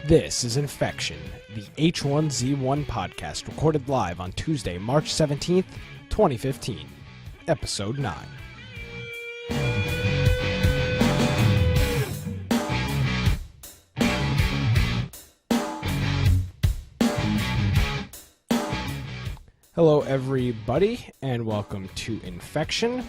This is Infection, the H1Z1 podcast, recorded live on Tuesday, March 17th, 2015, Episode 9. Hello, everybody, and welcome to Infection.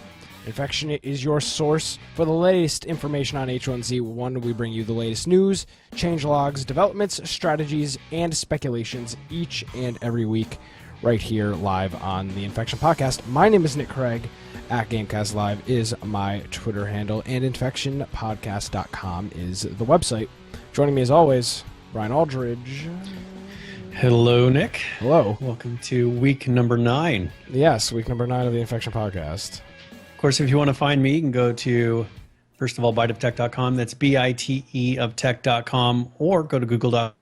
Infection is your source for the latest information on H1Z1. We bring you the latest news, changelogs, developments, strategies, and speculations each and every week right here live on the Infection podcast. My name is Nick Craig. At Gamecast Live is my Twitter handle, and infectionpodcast.com is the website. Joining me as always, Brian Aldridge. Hello, Nick. Hello. Welcome to week number 9. Yes, week number 9 of the Infection podcast. Of course, if you want to find me, you can go to, first of all, biteoftech.com. That's B-I-T-E of tech.com, or go to google.com.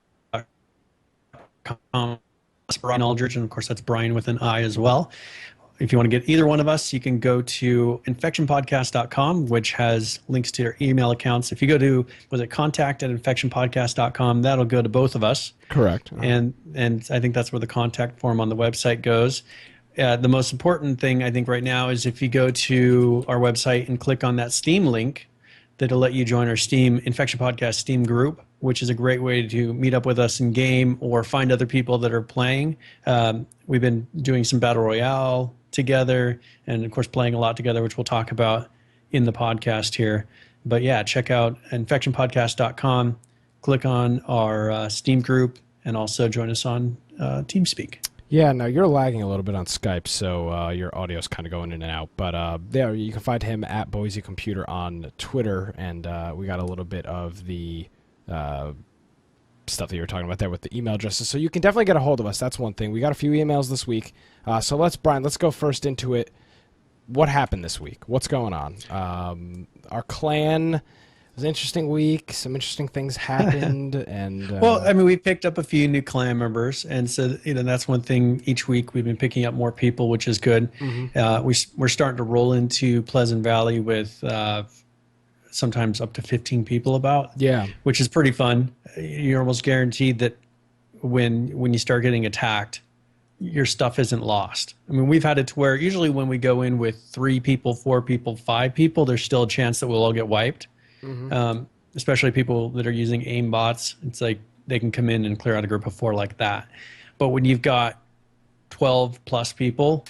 That's Brian Aldridge, and of course, that's Brian with an I as well. If you want to get either one of us, you can go to infectionpodcast.com, which has links to your email accounts. If you go to, contact@infectionpodcast.com, that'll go to both of us. Correct. And I think that's where the contact form on the website goes. The most important thing, I think, right now is if you go to our website and click on that Steam link, that'll let you join our Steam Infection Podcast Steam group, which is a great way to meet up with us in game or find other people that are playing. We've been doing some Battle Royale together and, of course, playing a lot together, which we'll talk about in the podcast here. But, yeah, check out infectionpodcast.com, click on our Steam group, and also join us on TeamSpeak. Yeah, now you're lagging a little bit on Skype, so your audio's kind of going in and out. But there, you can find him at Boise Computer on Twitter, and we got a little bit of the stuff that you were talking about there with the email addresses. So you can definitely get a hold of us. That's one thing. We got a few emails this week. So Brian, let's go first into it. What happened this week? What's going on? Our clan... It was an interesting week. Some interesting things happened, and well, I mean, we picked up a few new clan members, and so that's one thing. Each week, we've been picking up more people, which is good. Mm-hmm. We're starting to roll into Pleasant Valley with sometimes up to 15 people about. Yeah, which is pretty fun. You're almost guaranteed that when you start getting attacked, your stuff isn't lost. I mean, we've had it to where usually when we go in with 3 people, 4 people, 5 people, there's still a chance that we'll all get wiped. Mm-hmm. Especially people that are using aim bots. It's like they can come in and clear out a group of 4 like that. But when you've got 12 plus people,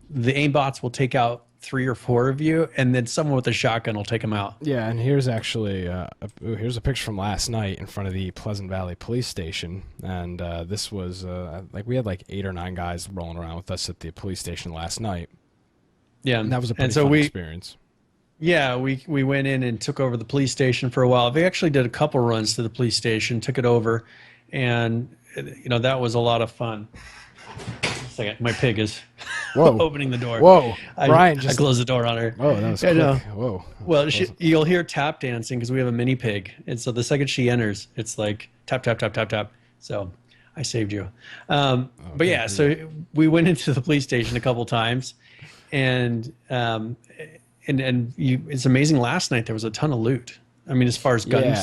the aim bots will take out 3 or 4 of you, and then someone with a shotgun will take them out. Yeah, and here's actually here's a picture from last night in front of the Pleasant Valley Police Station, and this was we had 8 or 9 guys rolling around with us at the police station last night. Yeah, and that was a pretty fun experience. Yeah, we went in and took over the police station for a while. We actually did a couple runs to the police station, took it over, and that was a lot of fun. Second, my pig is opening the door. Whoa, Brian! I closed the door on her. Oh, that was quick. Whoa. Well, you'll hear tap dancing because we have a mini pig, and so the second she enters, it's like tap tap tap tap tap. So I saved you. But yeah, so we went into the police station a couple times, and it's amazing. Last night there was a ton of loot. I mean, as far as guns,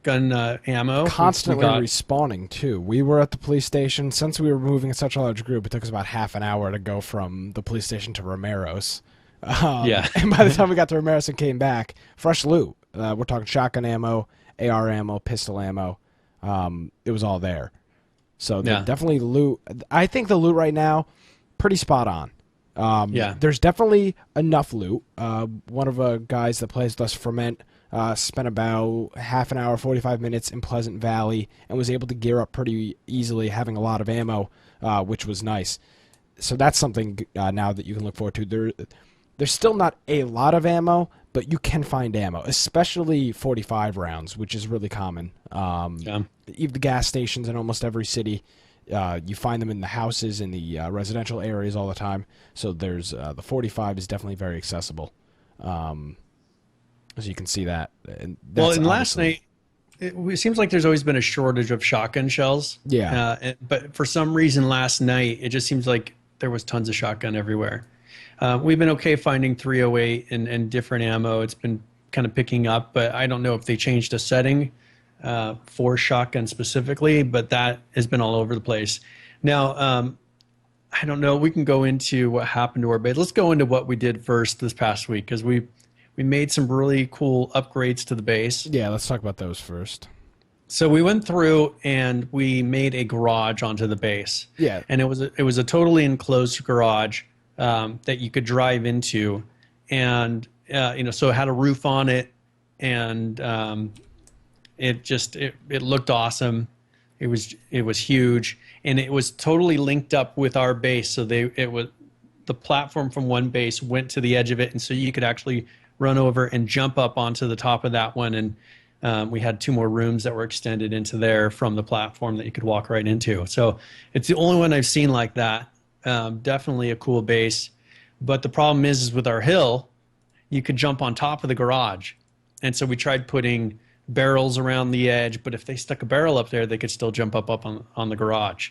gun ammo, constantly respawning too. We were at the police station. Since we were moving in such a large group, it took us about half an hour to go from the police station to Romero's. And by the time we got to Romero's and came back, fresh loot. We're talking shotgun ammo, AR ammo, pistol ammo. It was all there. So definitely loot. I think the loot right now, pretty spot on. There's definitely enough loot. One of the guys that plays with us, Ferment, spent about half an hour, 45 minutes in Pleasant Valley and was able to gear up pretty easily, having a lot of ammo, which was nice. So that's something now that you can look forward to. There's still not a lot of ammo, but you can find ammo, especially 45 rounds, which is really common. Even the gas stations in almost every city, you find them in the houses, in the residential areas all the time. So there's the 45 is definitely very accessible. As you can see that. And last night, it seems like there's always been a shortage of shotgun shells. Yeah. But for some reason last night, it just seems like there was tons of shotgun everywhere. We've been okay finding 308 and different ammo. It's been kind of picking up, but I don't know if they changed a setting for shotgun specifically, but that has been all over the place. Now, I don't know. We can go into what happened to our base. Let's go into what we did first this past week, because we made some really cool upgrades to the base. Yeah, let's talk about those first. So we went through and we made a garage onto the base. Yeah, and it was a totally enclosed garage that you could drive into, and so it had a roof on it, and it looked awesome. It was huge, and it was totally linked up with our base. So the platform from one base went to the edge of it, and so you could actually run over and jump up onto the top of that one. And we had 2 more rooms that were extended into there from the platform that you could walk right into. So it's the only one I've seen like that. Definitely a cool base. But the problem is with our hill, you could jump on top of the garage. And so we tried putting barrels around the edge, but if they stuck a barrel up there, they could still jump up on the garage.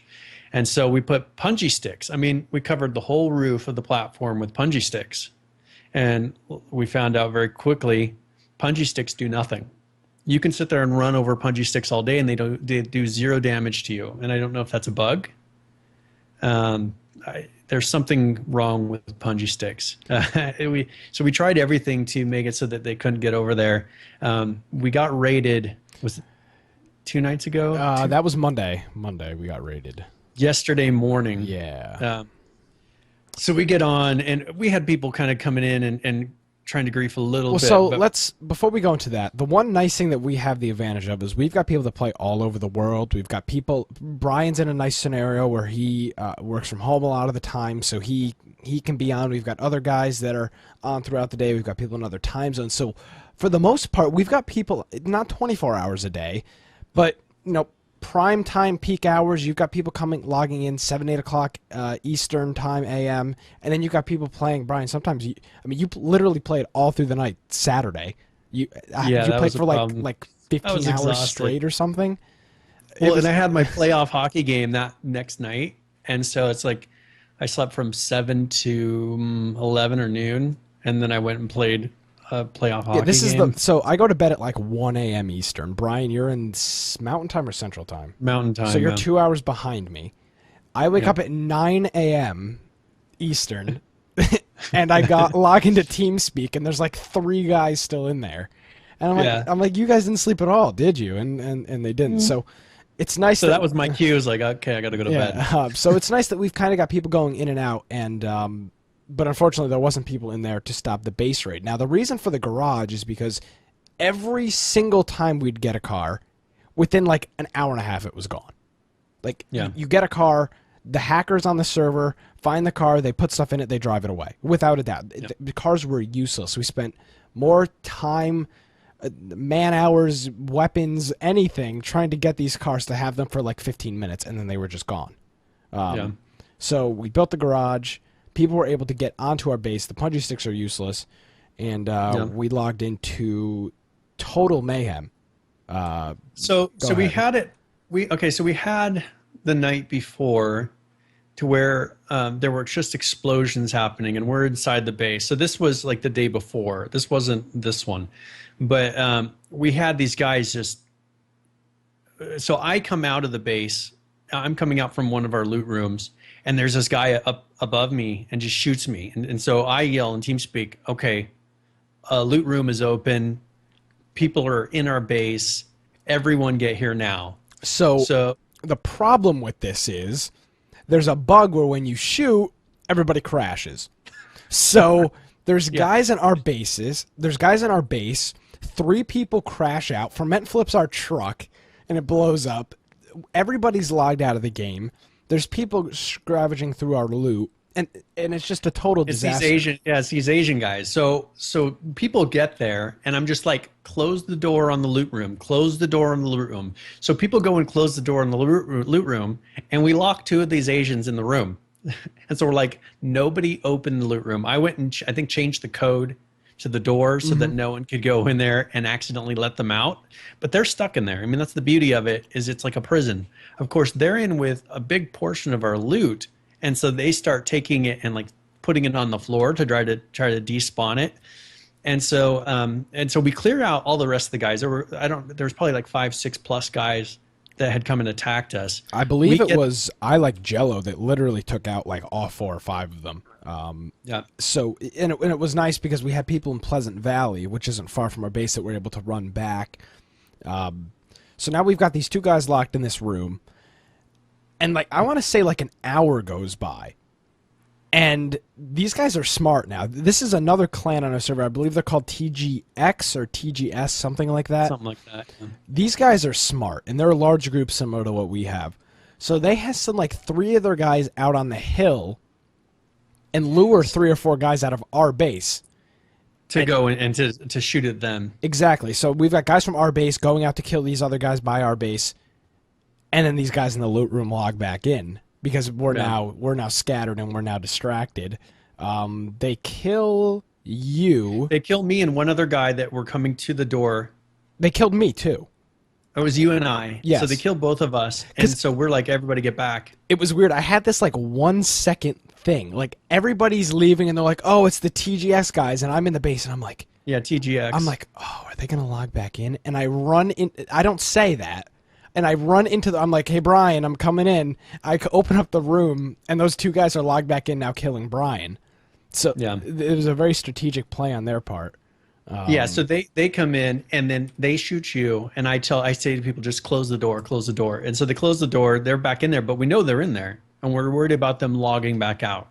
And so we put punji sticks. I mean, we covered the whole roof of the platform with punji sticks. And we found out very quickly, punji sticks do nothing. You can sit there and run over punji sticks all day, and they do 0 damage to you. And I don't know if that's a bug. There's something wrong with punji sticks. So we tried everything to make it so that they couldn't get over there. We got raided. Was it 2 nights ago? That was Monday. Monday we got raided. Yesterday morning. Yeah. So we get on, and we had people kind of coming in and trying to grief a little bit. So before we go into that, the one nice thing that we have the advantage of is we've got people that play all over the world. We've got people, Brian's in a nice scenario where he works from home a lot of the time, so he can be on. We've got other guys that are on throughout the day. We've got people in other time zones. So for the most part, we've got people, not 24 hours a day, but prime time peak hours, you've got people logging in 7, 8 o'clock Eastern time AM, and then you've got people playing. Brian, sometimes you literally played all through the night Saturday. You played for like 15 hours straight or something. And I had my playoff hockey game that next night, and so it's like I slept from 7 to 11 or noon, and then I went and played playoff hockey game. So I go to bed at like 1 a.m. Eastern. Brian, you're in Mountain Time or Central Time? Mountain Time. So you're 2 hours behind me. I wake up at 9 a.m. Eastern, and I log into TeamSpeak, and there's like 3 guys still in there. And I'm like, you guys didn't sleep at all, did you? And they didn't. So it's nice. So that was my cue. It was like, okay, I got to go to bed. So it's nice that we've kind of got people going in and out, and but unfortunately, there wasn't people in there to stop the base raid. Now, the reason for the garage is because every single time we'd get a car, within like an hour and a half, it was gone. Like, you get a car, the hackers on the server find the car, they put stuff in it, they drive it away. Without a doubt. The cars were useless. We spent more time, man hours, weapons, anything, trying to get these cars to have them for like 15 minutes, and then they were just gone. So we built the garage. People were able to get onto our base. The punji sticks are useless, and we logged into total mayhem. So we had it. So we had the night before, to where there were just explosions happening, and we're inside the base. So this was like the day before. This wasn't this one, but we had these guys just. So I come out of the base. I'm coming out from one of our loot rooms. And there's this guy up above me and just shoots me. And so I yell in TeamSpeak, okay, a loot room is open. People are in our base. Everyone get here now. So the problem with this is there's a bug where when you shoot, everybody crashes. So there's guys in our bases. There's guys in our base. 3 people crash out. Ferment flips our truck, and it blows up. Everybody's logged out of the game. There's people scavenging through our loot, and it's just a total disaster. It's these Asian guys. So people get there, and I'm just like, close the door on the loot room. Close the door on the loot room. So people go and close the door in the loot room, and we lock 2 of these Asians in the room. And so we're like, nobody opened the loot room. I went and I think changed the code to the door so that no one could go in there and accidentally let them out. But they're stuck in there. I mean, that's the beauty of it, is it's like a prison. Of course, they're in with a big portion of our loot, and so they start taking it and like putting it on the floor to try to despawn it. And so we cleared out all the rest of the guys. There was probably like 5, 6+ guys that had come and attacked us. I believe it was I Like Jello that literally took out like all 4 or 5 of them. Yeah. So and it was nice because we had people in Pleasant Valley, which isn't far from our base, that were able to run back. So now we've got these 2 guys locked in this room, and like I want to say like an hour goes by, and these guys are smart now. This is another clan on our server. I believe they're called TGX or TGS, something like that. Something like that. Yeah. These guys are smart, and they're a large group similar to what we have. So they have some like 3 of their guys out on the hill and lure 3 or 4 guys out of our base. Go and to shoot at them. Exactly. So we've got guys from our base going out to kill these other guys by our base, and then these guys in the loot room log back in because we're now scattered and we're now distracted. They kill you. They kill me and one other guy that were coming to the door. They killed me too. It was you and I. Yes. So they killed both of us, and so we're like, everybody get back. It was weird. I had this like 1 second thing. Like everybody's leaving and they're like, oh, it's the TGX guys, and I'm in the base and I'm like, yeah, TGX. I'm like, oh, are they gonna log back in? And I run in. I don't say that, and I run into the. I'm like, hey Brian, I'm coming in. I open up the room and those 2 guys are logged back in now, killing Brian. So yeah, it was a very strategic play on their part. Yeah, so they come in and then they shoot you, and I say to people, just close the door, and so they close the door. They're back in there, but we know they're in there, and we're worried about them logging back out.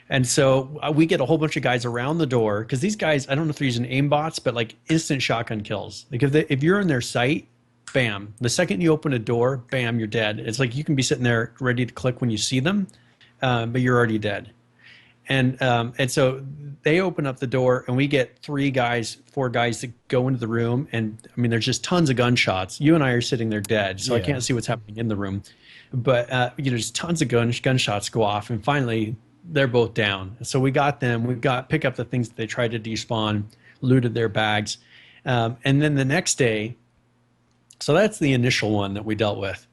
And so we get a whole bunch of guys around the door because these guys, I don't know if they're using aimbots, but like instant shotgun kills. Like if you're in their sight, bam, the second you open a door, bam, you're dead. It's like you can be sitting there ready to click when you see them, but you're already dead. And so they open up the door, and we get 4 guys that go into the room, and I mean, there's just tons of gunshots. You and I are sitting there dead, so I can't see what's happening in the room. But just tons of gunshots go off, and finally they're both down. So we got them. Pick up the things that they tried to despawn, looted their bags, and then the next day. So that's the initial one that we dealt with.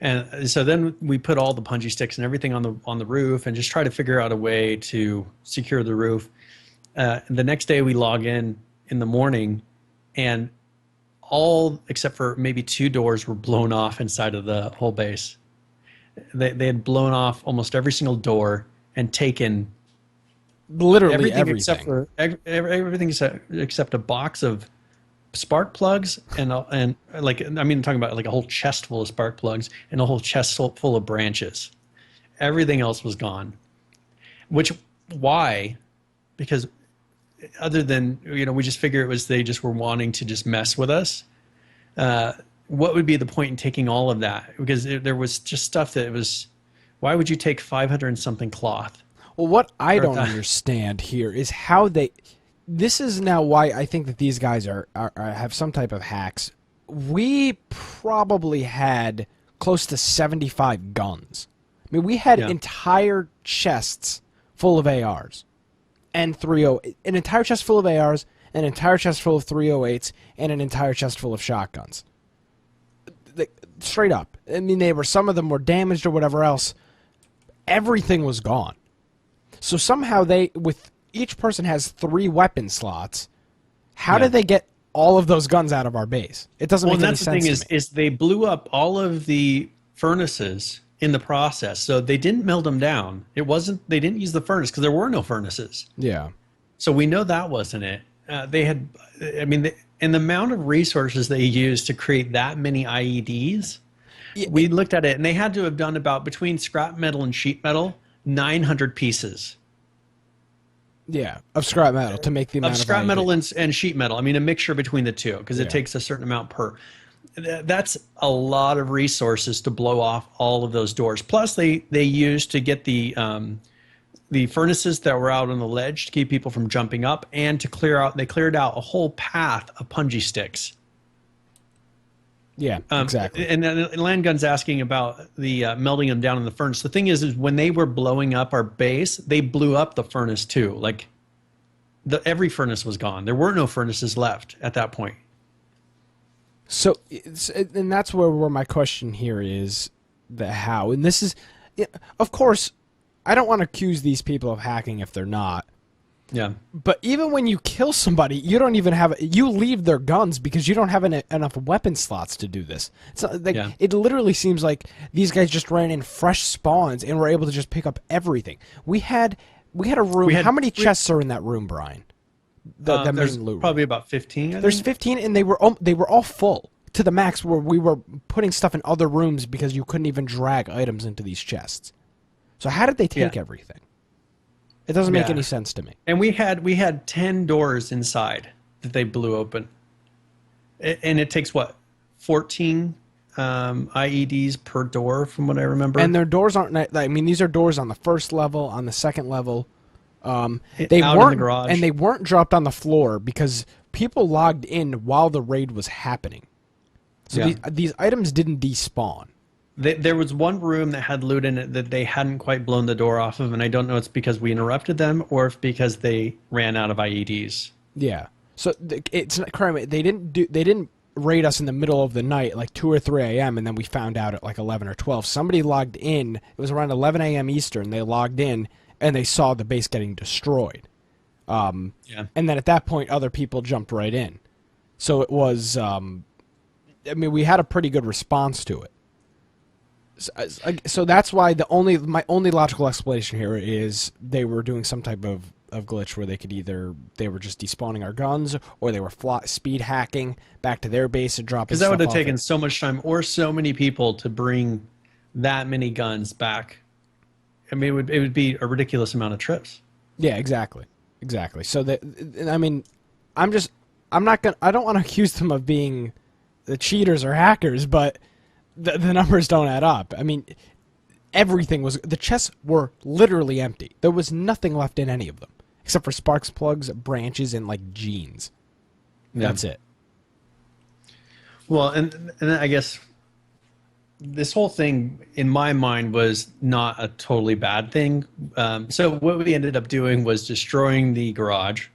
And so then we put all the punji sticks and everything on the roof and just try to figure out a way to secure the roof. The next day we log in the morning, and all except for maybe 2 doors were blown off inside of the whole base. They had blown off almost every single door and taken literally everything. except a box of spark plugs and like, I mean, I'm talking about like a whole chest full of spark plugs and a whole chest full of branches. Everything else was gone. Why? Because other than, we just figure it was they just were wanting to just mess with us. What would be the point in taking all of that? Because there was just stuff that was, why would you take 500 and something cloth? Well, what I don't understand here is how this is now why I think that these guys have some type of hacks. We probably had close to 75 guns. I mean, we had entire chests full of ARs and an entire chest full of ARs, an entire chest full of 308s, and an entire chest full of shotguns. Straight up. I mean, some of them were damaged or whatever else. Everything was gone. So somehow each person has 3 weapon slots. How did they get all of those guns out of our base? It doesn't make any sense to me. Well, that's the thing is they blew up all of the furnaces in the process. So they didn't melt them down. They didn't use the furnace because there were no furnaces. Yeah. So we know that wasn't it. And the amount of resources they used to create that many IEDs, we looked at it, and they had to have done about, between scrap metal and sheet metal, 900 pieces. Yeah, of scrap metal to make the amount of scrap metal and sheet metal. I mean, a mixture between the two, because it takes a certain amount per. That's a lot of resources to blow off all of those doors. Plus, they used to get the furnaces that were out on the ledge to keep people from jumping up, and to they cleared out a whole path of punji sticks. Yeah, exactly. And then Landgun's asking about the melting them down in the furnace. The thing is when they were blowing up our base, they blew up the furnace too. Like every furnace was gone. There were no furnaces left at that point. So, and that's where my question here is the how. And this is, of course, I don't want to accuse these people of hacking if they're not. Yeah. But even when you kill somebody, you don't even have you leave their guns because you don't have enough weapon slots to do this. It's like it literally seems like these guys just ran in fresh spawns and were able to just pick up everything. We had a room. How many chests are in that room, Brian? There's probably about 15. There's 15, and they were all full to the max, where we were putting stuff in other rooms because you couldn't even drag items into these chests. So how did they take everything? It doesn't make any sense to me. And we had 10 doors inside that they blew open. And it takes, what, 14 IEDs per door, from what I remember? And their doors aren't... I mean, these are doors on the first level, on the second level. They out in the garage. And they weren't dropped on the floor because people logged in while the raid was happening. So these items didn't despawn. There was one room that had loot in it that they hadn't quite blown the door off of, and I don't know if it's because we interrupted them or if because they ran out of IEDs. Yeah. So it's not crime. They didn't raid us in the middle of the night, like 2 or 3 a.m., and then we found out at like 11 or 12. Somebody logged in. It was around 11 a.m. Eastern. They logged in, and they saw the base getting destroyed. And then at that point, other people jumped right in. So it was... I mean, we had a pretty good response to it. So that's why my only logical explanation here is they were doing some type of glitch where they were just despawning our guns, or they were speed hacking back to their base and dropping. Because that would have taken so much time or so many people to bring that many guns back. I mean, it would be a ridiculous amount of trips. Yeah, exactly. So I mean, I don't want to accuse them of being the cheaters or hackers, but the numbers don't add up. I mean, the chests were literally empty. There was nothing left in any of them, except for sparks plugs, branches, and like jeans. That's it. Well, and I guess this whole thing, in my mind, was not a totally bad thing. So what we ended up doing was destroying the garage.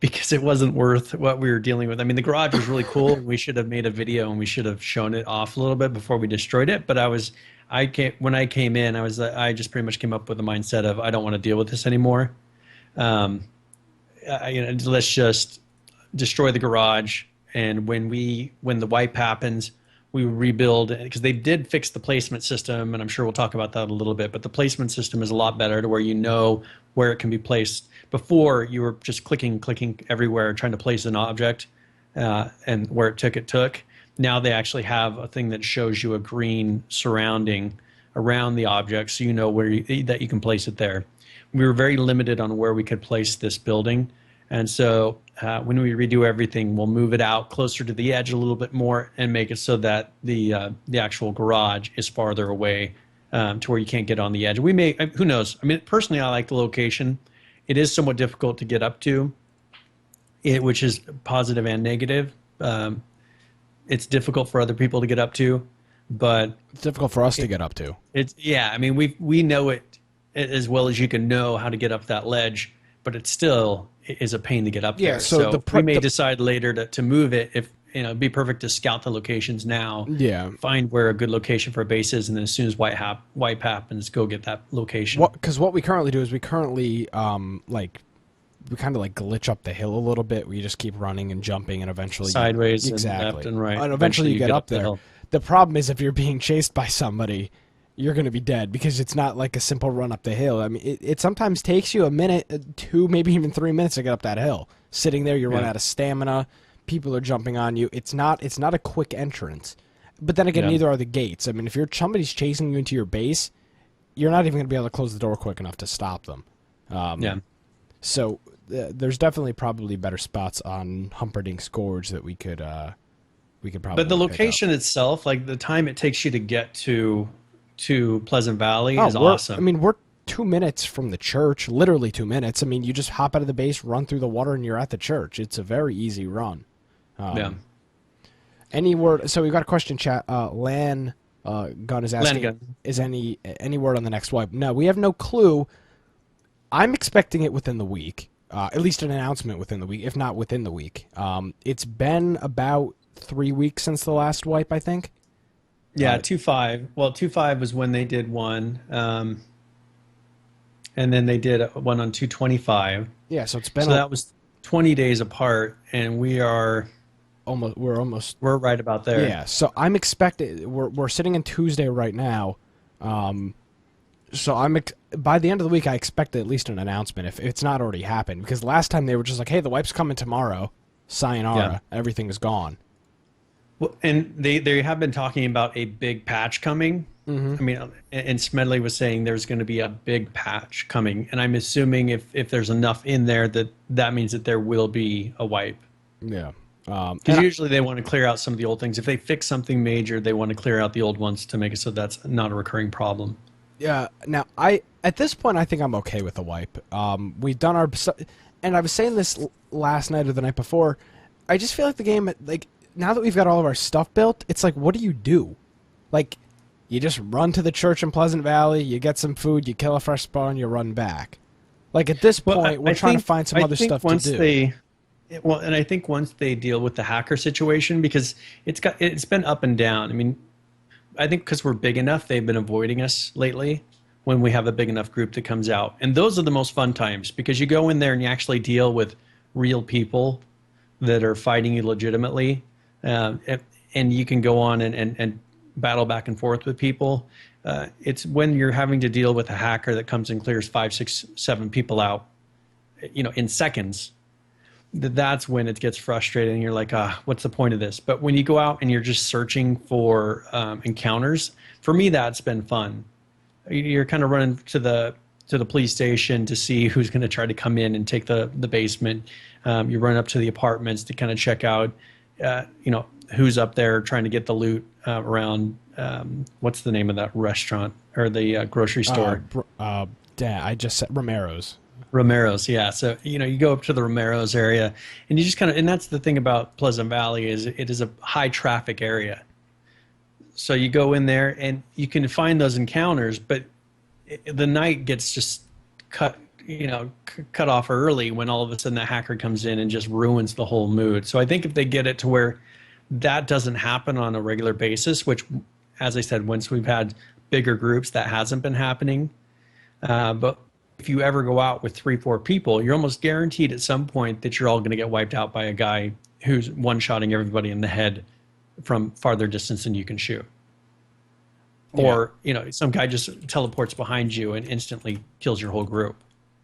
Because it wasn't worth what we were dealing with. I mean, the garage was really cool. We should have made a video and we should have shown it off a little bit before we destroyed it. But when I came in, I just pretty much came up with the mindset of I don't want to deal with this anymore. Let's just destroy the garage. And when the wipe happens, we rebuild, because they did fix the placement system, and I'm sure we'll talk about that a little bit. But the placement system is a lot better, to where you know where it can be placed. Before, you were just clicking everywhere trying to place an object, and where it took. Now they actually have a thing that shows you a green surrounding around the object, so you know that you can place it there. We were very limited on where we could place this building, and so when we redo everything, we'll move it out closer to the edge a little bit more and make it so that the actual garage is farther away, to where you can't get on the edge. We may, who knows? I mean, personally, I like the location. It is somewhat difficult to get up to, which is positive and negative. It's difficult for other people to get up to, but it's difficult for us to get up to. I mean, we know it as well as you can know how to get up that ledge, but it still is a pain to get up there. So we may decide later to move it. If it'd be perfect to scout the locations now. Yeah. Find where a good location for a base is, and then as soon as wipe happens, go get that location. Because what we currently do is we currently we kind of like glitch up the hill a little bit. We just keep running and jumping, and eventually sideways and left and right. And eventually you get up there. The problem is if you're being chased by somebody, you're going to be dead, because it's not like a simple run up the hill. I mean, it sometimes takes you a minute, 2, maybe even 3 minutes to get up that hill. Sitting there, you run out of stamina. People are jumping on you. It's not a quick entrance. But then again, neither are the gates. I mean, if somebody's chasing you into your base, you're not even going to be able to close the door quick enough to stop them. So there's definitely probably better spots on Humperdinck's Gorge that we could probably. But the location itself, like the time it takes you to get to Pleasant Valley, is awesome. I mean, we're 2 minutes from the church, literally 2 minutes. I mean, you just hop out of the base, run through the water, and you're at the church. It's a very easy run. Any word? So we've got a question, chat. Lan Gun is asking, is any word on the next wipe? No, we have no clue. I'm expecting it within the week, at least an announcement within the week, if not within the week. It's been about 3 weeks since the last wipe, I think. Yeah, 2.5. Well, 2.5 was when they did one. and then they did one on 225. Yeah, so it's been So that was 20 days apart, and we're right about there. Yeah, so I'm expecting we're sitting in Tuesday right now. So by the end of the week I expect at least an announcement if it's not already happened, because last time they were just like, "Hey, the wipe's coming tomorrow. Sayonara. Everything is gone." Well, and they have been talking about a big patch coming. I mean, and Smedley was saying there's going to be a big patch coming, and I'm assuming if there's enough in there that means that there will be a wipe. Yeah. Because usually they want to clear out some of the old things. If they fix something major, they want to clear out the old ones to make it so that's not a recurring problem. Yeah. Now, at this point, I think I'm okay with the wipe. We've done our, and I was saying this last night or the night before. I just feel like the game, like now that we've got all of our stuff built, it's like, what do you do? Like, you just run to the church in Pleasant Valley, you get some food, you kill a fresh spawn, you run back. Like at this point, we're trying to find some other stuff to do. Well, and I think once they deal with the hacker situation, because it's been up and down. I mean, I think because we're big enough, they've been avoiding us lately when we have a big enough group that comes out. And those are the most fun times, because you go in there and you actually deal with real people that are fighting you legitimately. And you can go on and battle back and forth with people. It's when you're having to deal with a hacker that comes and clears 5, 6, 7 people out, in seconds. That's when it gets frustrating. And you're like, what's the point of this? But when you go out and you're just searching for encounters, for me, that's been fun. You're kind of running to the police station to see who's going to try to come in and take the basement. You run up to the apartments to kind of check out, who's up there trying to get the loot around. What's the name of that restaurant or the grocery store? I just said Romero's. Romero's, yeah. So, you go up to the Romero's area and you just and that's the thing about Pleasant Valley is it is a high traffic area. So you go in there and you can find those encounters, but the night gets just cut off early when all of a sudden the hacker comes in and just ruins the whole mood. So I think if they get it to where that doesn't happen on a regular basis, which, as I said, once we've had bigger groups, that hasn't been happening. But if you ever go out with 3, 4 people, you're almost guaranteed at some point that you're all going to get wiped out by a guy who's one-shotting everybody in the head from farther distance than you can shoot. Or, some guy just teleports behind you and instantly kills your whole group.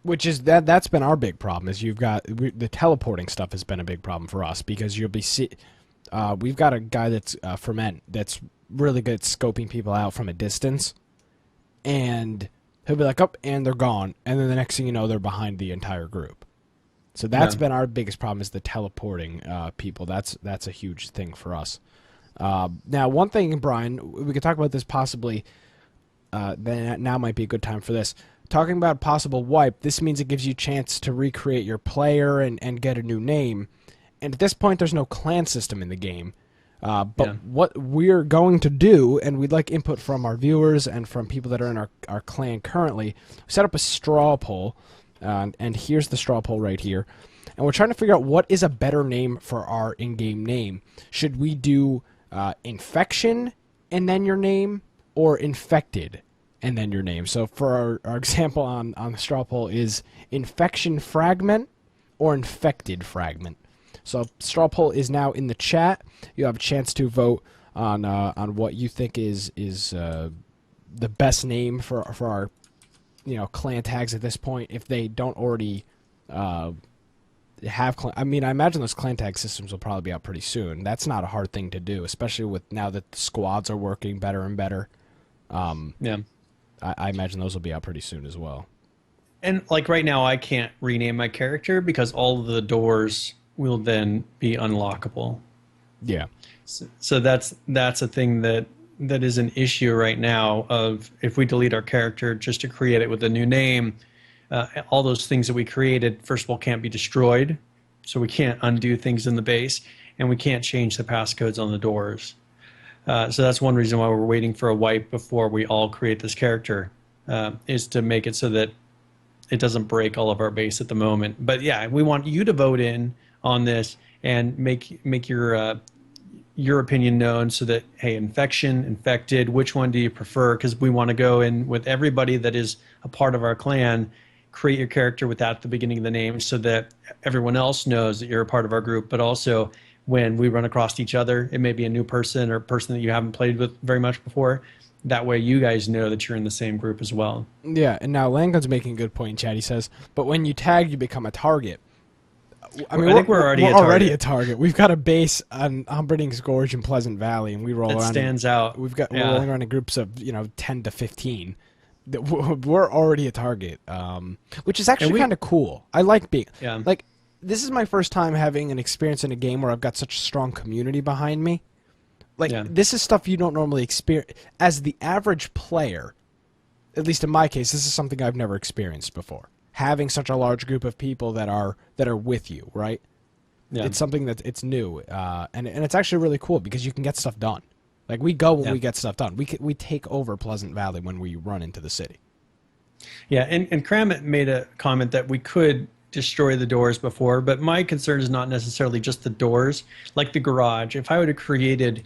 Which is that's been our big problem, is the teleporting stuff has been a big problem for us, because you'll be we've got a guy that's Ferment that's really good at scoping people out from a distance, and he'll be like, and they're gone, and then the next thing you know, they're behind the entire group. So that's been our biggest problem, is the teleporting people. That's a huge thing for us. Now, one thing, Brian, we could talk about this possibly. Then now might be a good time for this. Talking about possible wipe, this means it gives you a chance to recreate your player and get a new name. And at this point, there's no clan system in the game. What we're going to do, and we'd like input from our viewers and from people that are in our clan currently, we set up a straw poll, and here's the straw poll right here. And we're trying to figure out what is a better name for our in-game name. Should we do Infection and then your name, or Infected and then your name? So for our example on the straw poll is Infection Fragment or Infected Fragment. So straw poll is now in the chat. You have a chance to vote on what you think is the best name for our clan tags at this point, if they don't already have I imagine those clan tag systems will probably be out pretty soon. That's not a hard thing to do, especially with now that the squads are working better and better. I imagine those will be out pretty soon as well. And like right now, I can't rename my character because all of the doors will then be unlockable. Yeah. So that's a thing that is an issue right now, of if we delete our character just to create it with a new name, all those things that we created, first of all, can't be destroyed. So we can't undo things in the base, and we can't change the passcodes on the doors. So that's one reason why we're waiting for a wipe before we all create this character, is to make it so that it doesn't break all of our base at the moment. But yeah, we want you to vote in on this and make your your opinion known so that, hey, infection, infected, which one do you prefer? Because we want to go in with everybody that is a part of our clan, create your character with that at the beginning of the name so that everyone else knows that you're a part of our group. But also when we run across each other, it may be a new person or a person that you haven't played with very much before. That way you guys know that you're in the same group as well. Yeah, and now Langton's making a good point in chat. He says, but when you tag, you become a target. I mean, I think we're already a target. We've got a base on Humperdinck's Gorge in Pleasant Valley, and we roll around. It stands out. We're rolling around in groups of 10 to 15. We're already a target, which is actually kind of cool. I like being like this is my first time having an experience in a game where I've got such a strong community behind me. Like this is stuff you don't normally experience as the average player. At least in my case, this is something I've never experienced before. Having such a large group of people that are with you, right? Yeah. It's something that it's new, and it's actually really cool because you can get stuff done. Like we go when we get stuff done. We take over Pleasant Valley when we run into the city. Yeah, and Kram made a comment that we could destroy the doors before, but my concern is not necessarily just the doors, like the garage. If I would have created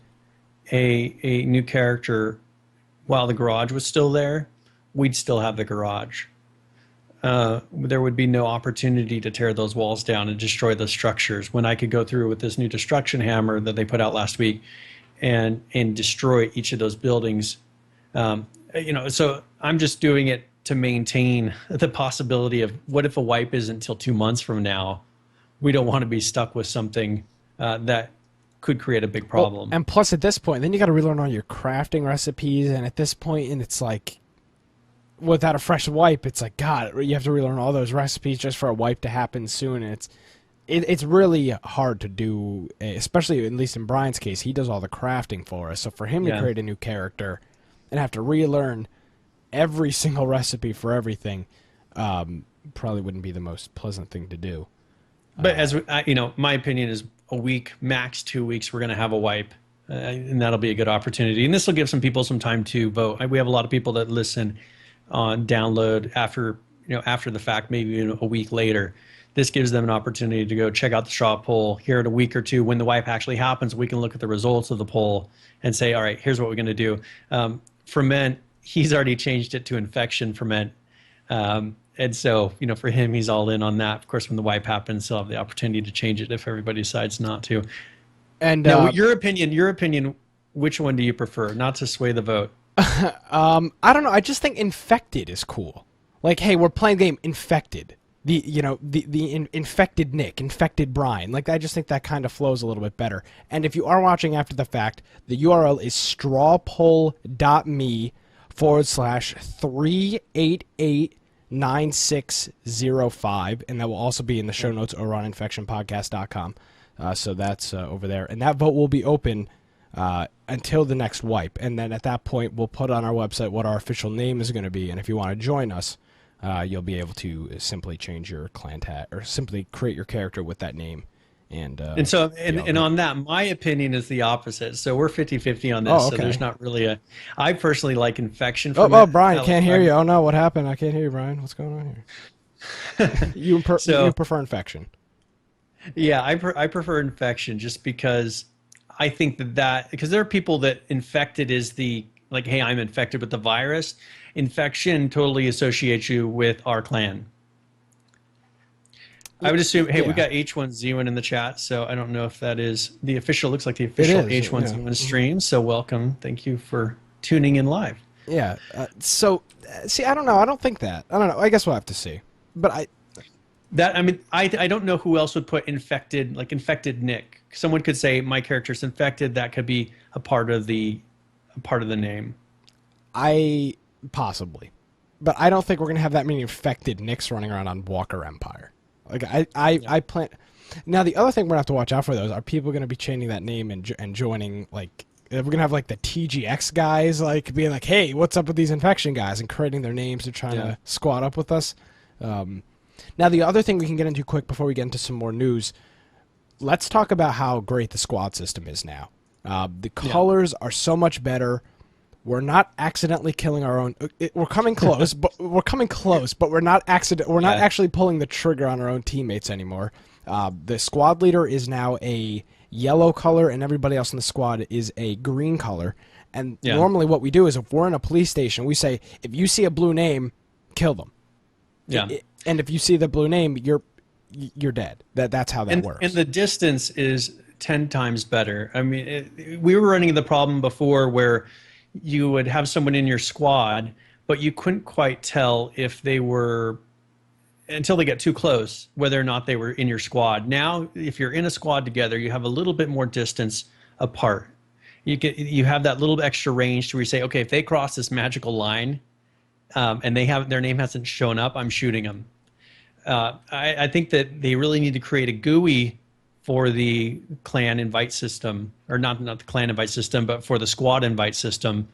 a new character while the garage was still there, we'd still have the garage. There would be no opportunity to tear those walls down and destroy those structures when I could go through with this new destruction hammer that they put out last week and destroy each of those buildings. So I'm just doing it to maintain the possibility of what if a wipe isn't until 2 months from now. We don't want to be stuck with something that could create a big problem. Well, and plus at this point, then you got to relearn all your crafting recipes. And at this point, and it's like, without a fresh wipe, it's like, God, you have to relearn all those recipes just for a wipe to happen soon. And it's really hard to do, especially at least in Brian's case. He does all the crafting for us. So for him to create a new character and have to relearn every single recipe for everything probably wouldn't be the most pleasant thing to do. But as my opinion is a week, max 2 weeks, we're going to have a wipe. And that'll be a good opportunity. And this will give some people some time to vote. We have a lot of people that listen on download after the fact, maybe a week later. This gives them an opportunity to go check out the straw poll here in a week or two. When the wipe actually happens, we can look at the results of the poll and say, all right, here's what we're going to do. Ferment, he's already changed it to infection ferment. And so, for him, he's all in on that. Of course, when the wipe happens, he'll have the opportunity to change it if everybody decides not to. And now, your opinion, which one do you prefer? Not to sway the vote. I don't know. I just think infected is cool. Like, hey, we're playing the game infected. The infected Nick, infected Brian. Like, I just think that kind of flows a little bit better. And if you are watching after the fact, the URL is strawpoll.me/3889605, and that will also be in the show notes over on infectionpodcast.com. So that's over there, and that vote will be open until the next wipe, and then at that point we'll put on our website what our official name is going to be, and if you want to join us, you'll be able to simply change your clan tag or simply create your character with that name. And on that, my opinion is the opposite. So we're 50-50 on this. So there's not really I personally like infection. Brian, can't hear you. Oh no, what happened? I can't hear you, Brian. What's going on here? You prefer infection. Yeah, I prefer infection just because I think that because there are people that infected is the, like, hey, I'm infected with the virus. Infection totally associates you with our clan. I would assume, hey, we got H1Z1 in the chat, so I don't know if that is the official, looks like the official H1Z1 stream, so welcome. Thank you for tuning in live. Yeah, see, I don't know. I don't think that. I don't know. I guess we'll have to see. But I don't know who else would put infected, like infected Nick. Someone could say my character's infected. That could be a part of the name. Possibly, but I don't think we're gonna have that many infected Nicks running around on Walker Empire. Like I plan. Now the other thing we're gonna have to watch out for those are people gonna be changing that name and joining, like, we're gonna have like the TGX guys like being like, hey, what's up with these infection guys, and creating their names and trying to squat up with us. Now the other thing we can get into quick before we get into some more news, let's talk about how great the squad system is now. The colors are so much better. We're not accidentally killing our own. We're coming close, but we're not actually pulling the trigger on our own teammates anymore. The squad leader is now a yellow color and everybody else in the squad is a green color. And Yeah. normally what we do is if we're in a police station, we say, if you see a blue name, kill them. Yeah. And if you see the blue name, you're dead. That's how that works. And the distance is 10 times better. I mean, we were running the problem before where you would have someone in your squad, but you couldn't quite tell if they were, until they get too close, whether or not they were in your squad. Now, if you're in a squad together, you have a little bit more distance apart. You have that little extra range to where you say, okay, if they cross this magical line and their name hasn't shown up, I'm shooting them. I think that they really need to create a GUI for the clan invite system, or not the clan invite system, but for the squad invite system.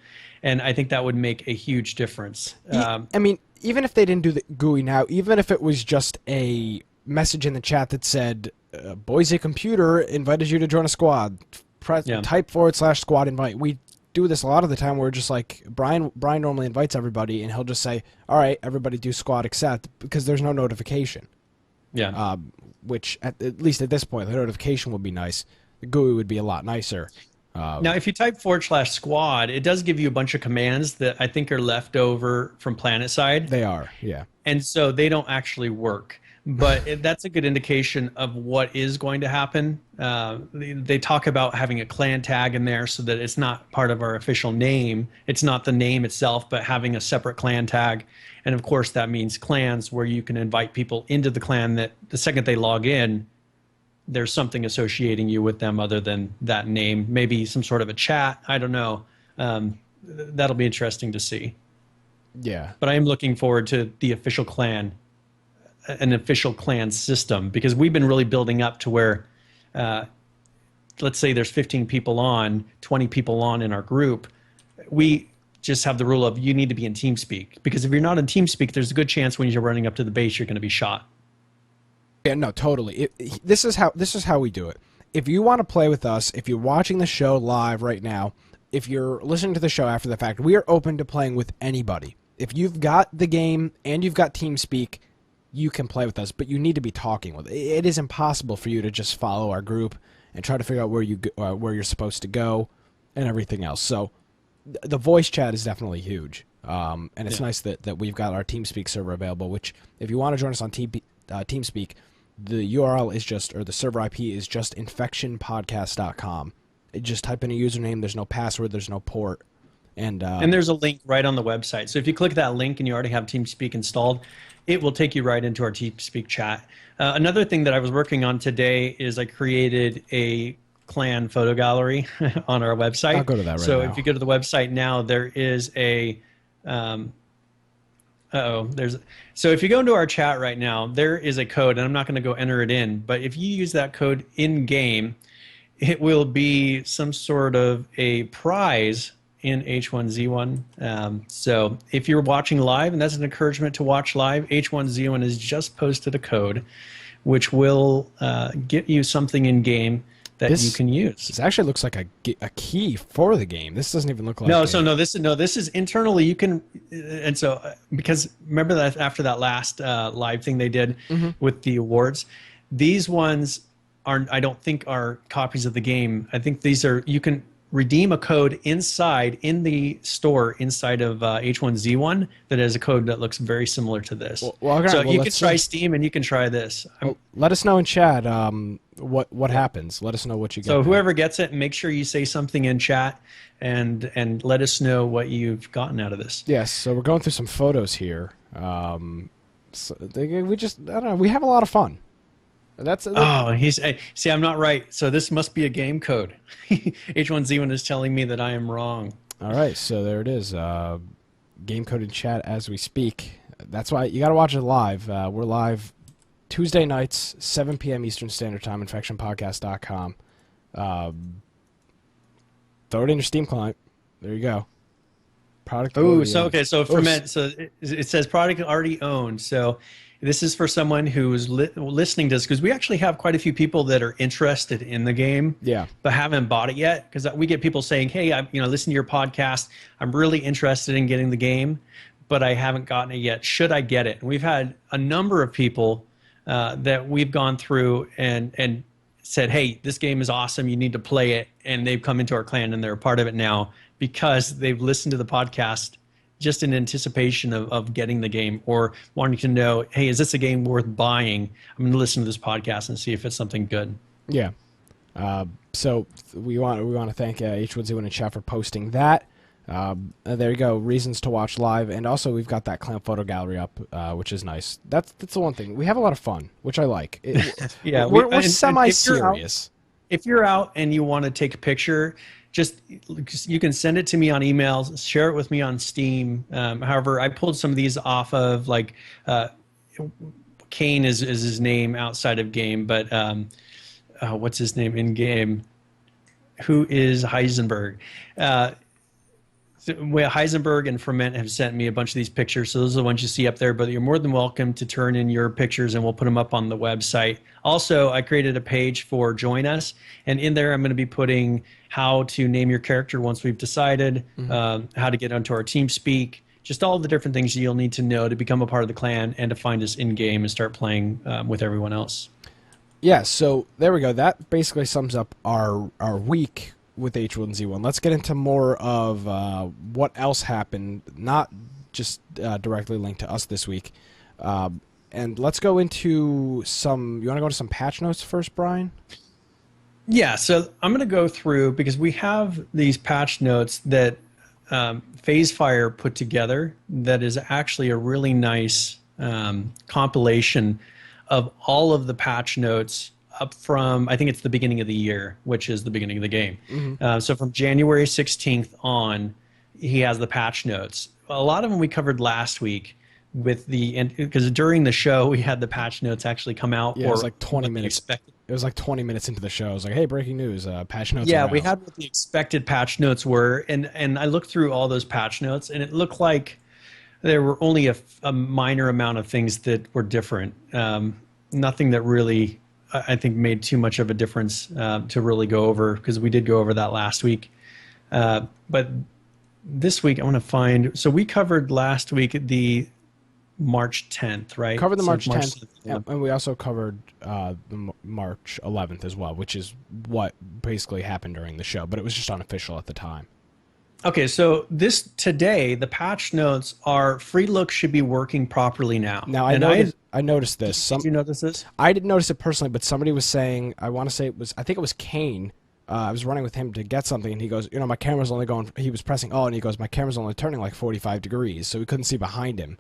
And I think that would make a huge difference. I mean, even if they didn't do the GUI now, even if it was just a message in the chat that said, Boise Computer invited you to join a squad, type /squad invite. We do this a lot of the time where we're just like, Brian normally invites everybody, and he'll just say, all right, everybody do squad accept, because there's no notification. Yeah. Which, at least at this point, the notification would be nice. The GUI would be a lot nicer. Now, if you type /squad, it does give you a bunch of commands that I think are left over from PlanetSide. They are, yeah. And so they don't actually work. But that's a good indication of what is going to happen. They talk about having a clan tag in there so that it's not part of our official name. It's not the name itself, but having a separate clan tag. And of course, that means clans where you can invite people into the clan that the second they log in, there's something associating you with them other than that name. Maybe some sort of a chat. I don't know. That'll be interesting to see. Yeah. But I am looking forward to the official clan, an official clan system, because we've been really building up to where, let's say there's 15 people on, 20 people on in our group. We just have the rule of you need to be in TeamSpeak, because if you're not in TeamSpeak, there's a good chance when you're running up to the base, you're going to be shot. Yeah, no, totally. This is how we do it. If you want to play with us, if you're watching the show live right now, if you're listening to the show after the fact, we are open to playing with anybody. If you've got the game and you've got TeamSpeak, you can play with us, but you need to be talking with it. It is impossible for you to just follow our group and try to figure out where you're supposed to go and everything else. So the voice chat is definitely huge, and it's nice that we've got our TeamSpeak server available, which if you want to join us on TeamSpeak, the URL is just, or the server IP is just infectionpodcast.com. Just type in a username. There's no password. There's no port. And there's a link right on the website. So if you click that link and you already have TeamSpeak installed, it will take you right into our TeamSpeak chat. Another thing that I was working on today is I created a clan photo gallery on our website. I'll go to that right now. So if you go to the website now, there is a so if you go into our chat right now, there is a code, and I'm not going to go enter it in, but if you use that code in game, it will be some sort of a prize in H1Z1. So if you're watching live, and that's an encouragement to watch live, H1Z1 has just posted a code which will get you something in game that you can use. This actually looks like a key for the game. This doesn't even look like this is internally. You can, and so because remember that after that last live thing they did with the awards, these ones I don't think are copies of the game. I think these are, you can redeem a code inside in the store inside of H1Z1 that has a code that looks very similar to this. You can try Steam and you can try this. Let us know in chat what happens. Let us know what you get. So whoever gets it, make sure you say something in chat and let us know what you've gotten out of this. Yes, so we're going through some photos here. We just, I don't know, we have a lot of fun. See, I'm not right. So this must be a game code. H1Z1 is telling me that I am wrong. All right, so there it is. Game code in chat as we speak. That's why you got to watch it live. We're live Tuesday nights, 7 p.m. Eastern Standard Time, infectionpodcast.com. Throw it in your Steam client. There you go. Product. Oh, so it says product already owned. So this is for someone who's listening to this, because we actually have quite a few people that are interested in the game, but haven't bought it yet. Because we get people saying, "Hey, I listen to your podcast. I'm really interested in getting the game, but I haven't gotten it yet. Should I get it?" And we've had a number of people that we've gone through and said, hey, this game is awesome, you need to play it, and they've come into our clan and they're a part of it now because they've listened to the podcast just in anticipation of getting the game or wanting to know, hey, is this a game worth buying? I'm going to listen to this podcast and see if it's something good. Yeah. So we want to thank H1Z1 and chat for posting that. There you go. Reasons to watch live, and also we've got that clan photo gallery up, which is nice. That's the one thing. We have a lot of fun, which I like. Yeah, we're semi-serious. If you're out and you want to take a picture, you can send it to me on email, share it with me on Steam. However, I pulled some of these off of Kane is his name outside of game, but what's his name in game? Who is Heisenberg? Heisenberg and Ferment have sent me a bunch of these pictures, so those are the ones you see up there, but you're more than welcome to turn in your pictures and we'll put them up on the website. Also, I created a page for Join Us, and in there I'm going to be putting how to name your character once we've decided, how to get onto our TeamSpeak, just all the different things you'll need to know to become a part of the clan and to find us in-game and start playing with everyone else. Yeah, so there we go. That basically sums up our week with H1Z1. Let's get into more of what else happened, not just directly linked to us this week. And let's go into some... You want to go into some patch notes first, Brian? Yeah, so I'm going to go through, because we have these patch notes that Phasefire put together that is actually a really nice compilation of all of the patch notes up from, I think it's the beginning of the year, which is the beginning of the game. So from January 16th on, he has the patch notes. A lot of them we covered last week because during the show we had the patch notes actually come out. Yeah, it was like 20 minutes. It was like 20 minutes into the show. I was like, hey, breaking news, patch notes. Yeah, we had what the expected patch notes were, and I looked through all those patch notes, and it looked like there were only a minor amount of things that were different. Nothing that really, I think, made too much of a difference to really go over, because we did go over that last week. But this week I want to find, so we covered last week the March 10th, right? Covered the March 10th, and we also covered the March 11th as well, which is what basically happened during the show, but it was just unofficial at the time. Okay, so today, the patch notes are free look should be working properly now. Now, I noticed this. Did you notice this? I didn't notice it personally, but somebody was saying, I think it was Kane. I was running with him to get something, and he goes, my camera's only going, he was pressing and he goes, my camera's only turning like 45 degrees, so we couldn't see behind him.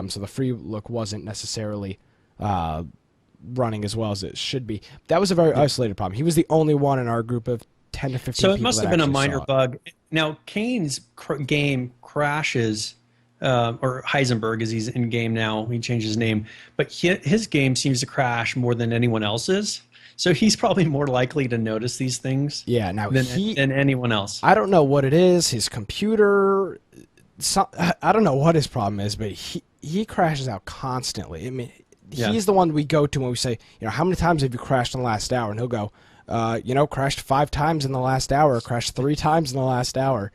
So the free look wasn't necessarily running as well as it should be. That was a very isolated problem. He was the only one in our group of 10 to 15 people. So it must have been a minor bug. Now, Kane's game crashes, or Heisenberg, as he's in game now, he changed his name, but his game seems to crash more than anyone else's. So he's probably more likely to notice these things than anyone else. I don't know what it is, his computer... I don't know what his problem is, but he crashes out constantly. I mean, he's the one we go to when we say, how many times have you crashed in the last hour? And he'll go, crashed 5 times in the last hour, crashed 3 times in the last hour.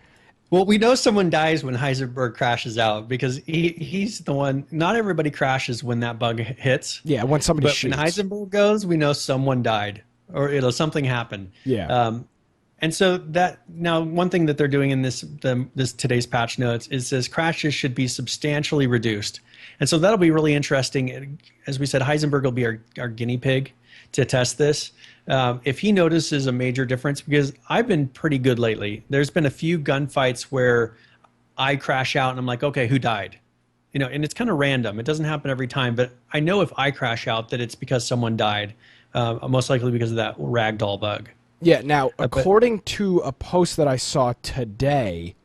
Well, we know someone dies when Heisenberg crashes out, because he's the one. Not everybody crashes when that bug hits. Yeah, when somebody shoots. When Heisenberg goes, we know someone died, or something happened. Yeah. And so now one thing that they're doing in this today's patch notes is says crashes should be substantially reduced. And so that'll be really interesting. As we said, Heisenberg will be our guinea pig to test this. If he notices a major difference, because I've been pretty good lately. There's been a few gunfights where I crash out and I'm like, okay, who died? And it's kind of random. It doesn't happen every time, but I know if I crash out that it's because someone died, most likely because of that ragdoll bug. Yeah, now, according to a post that I saw today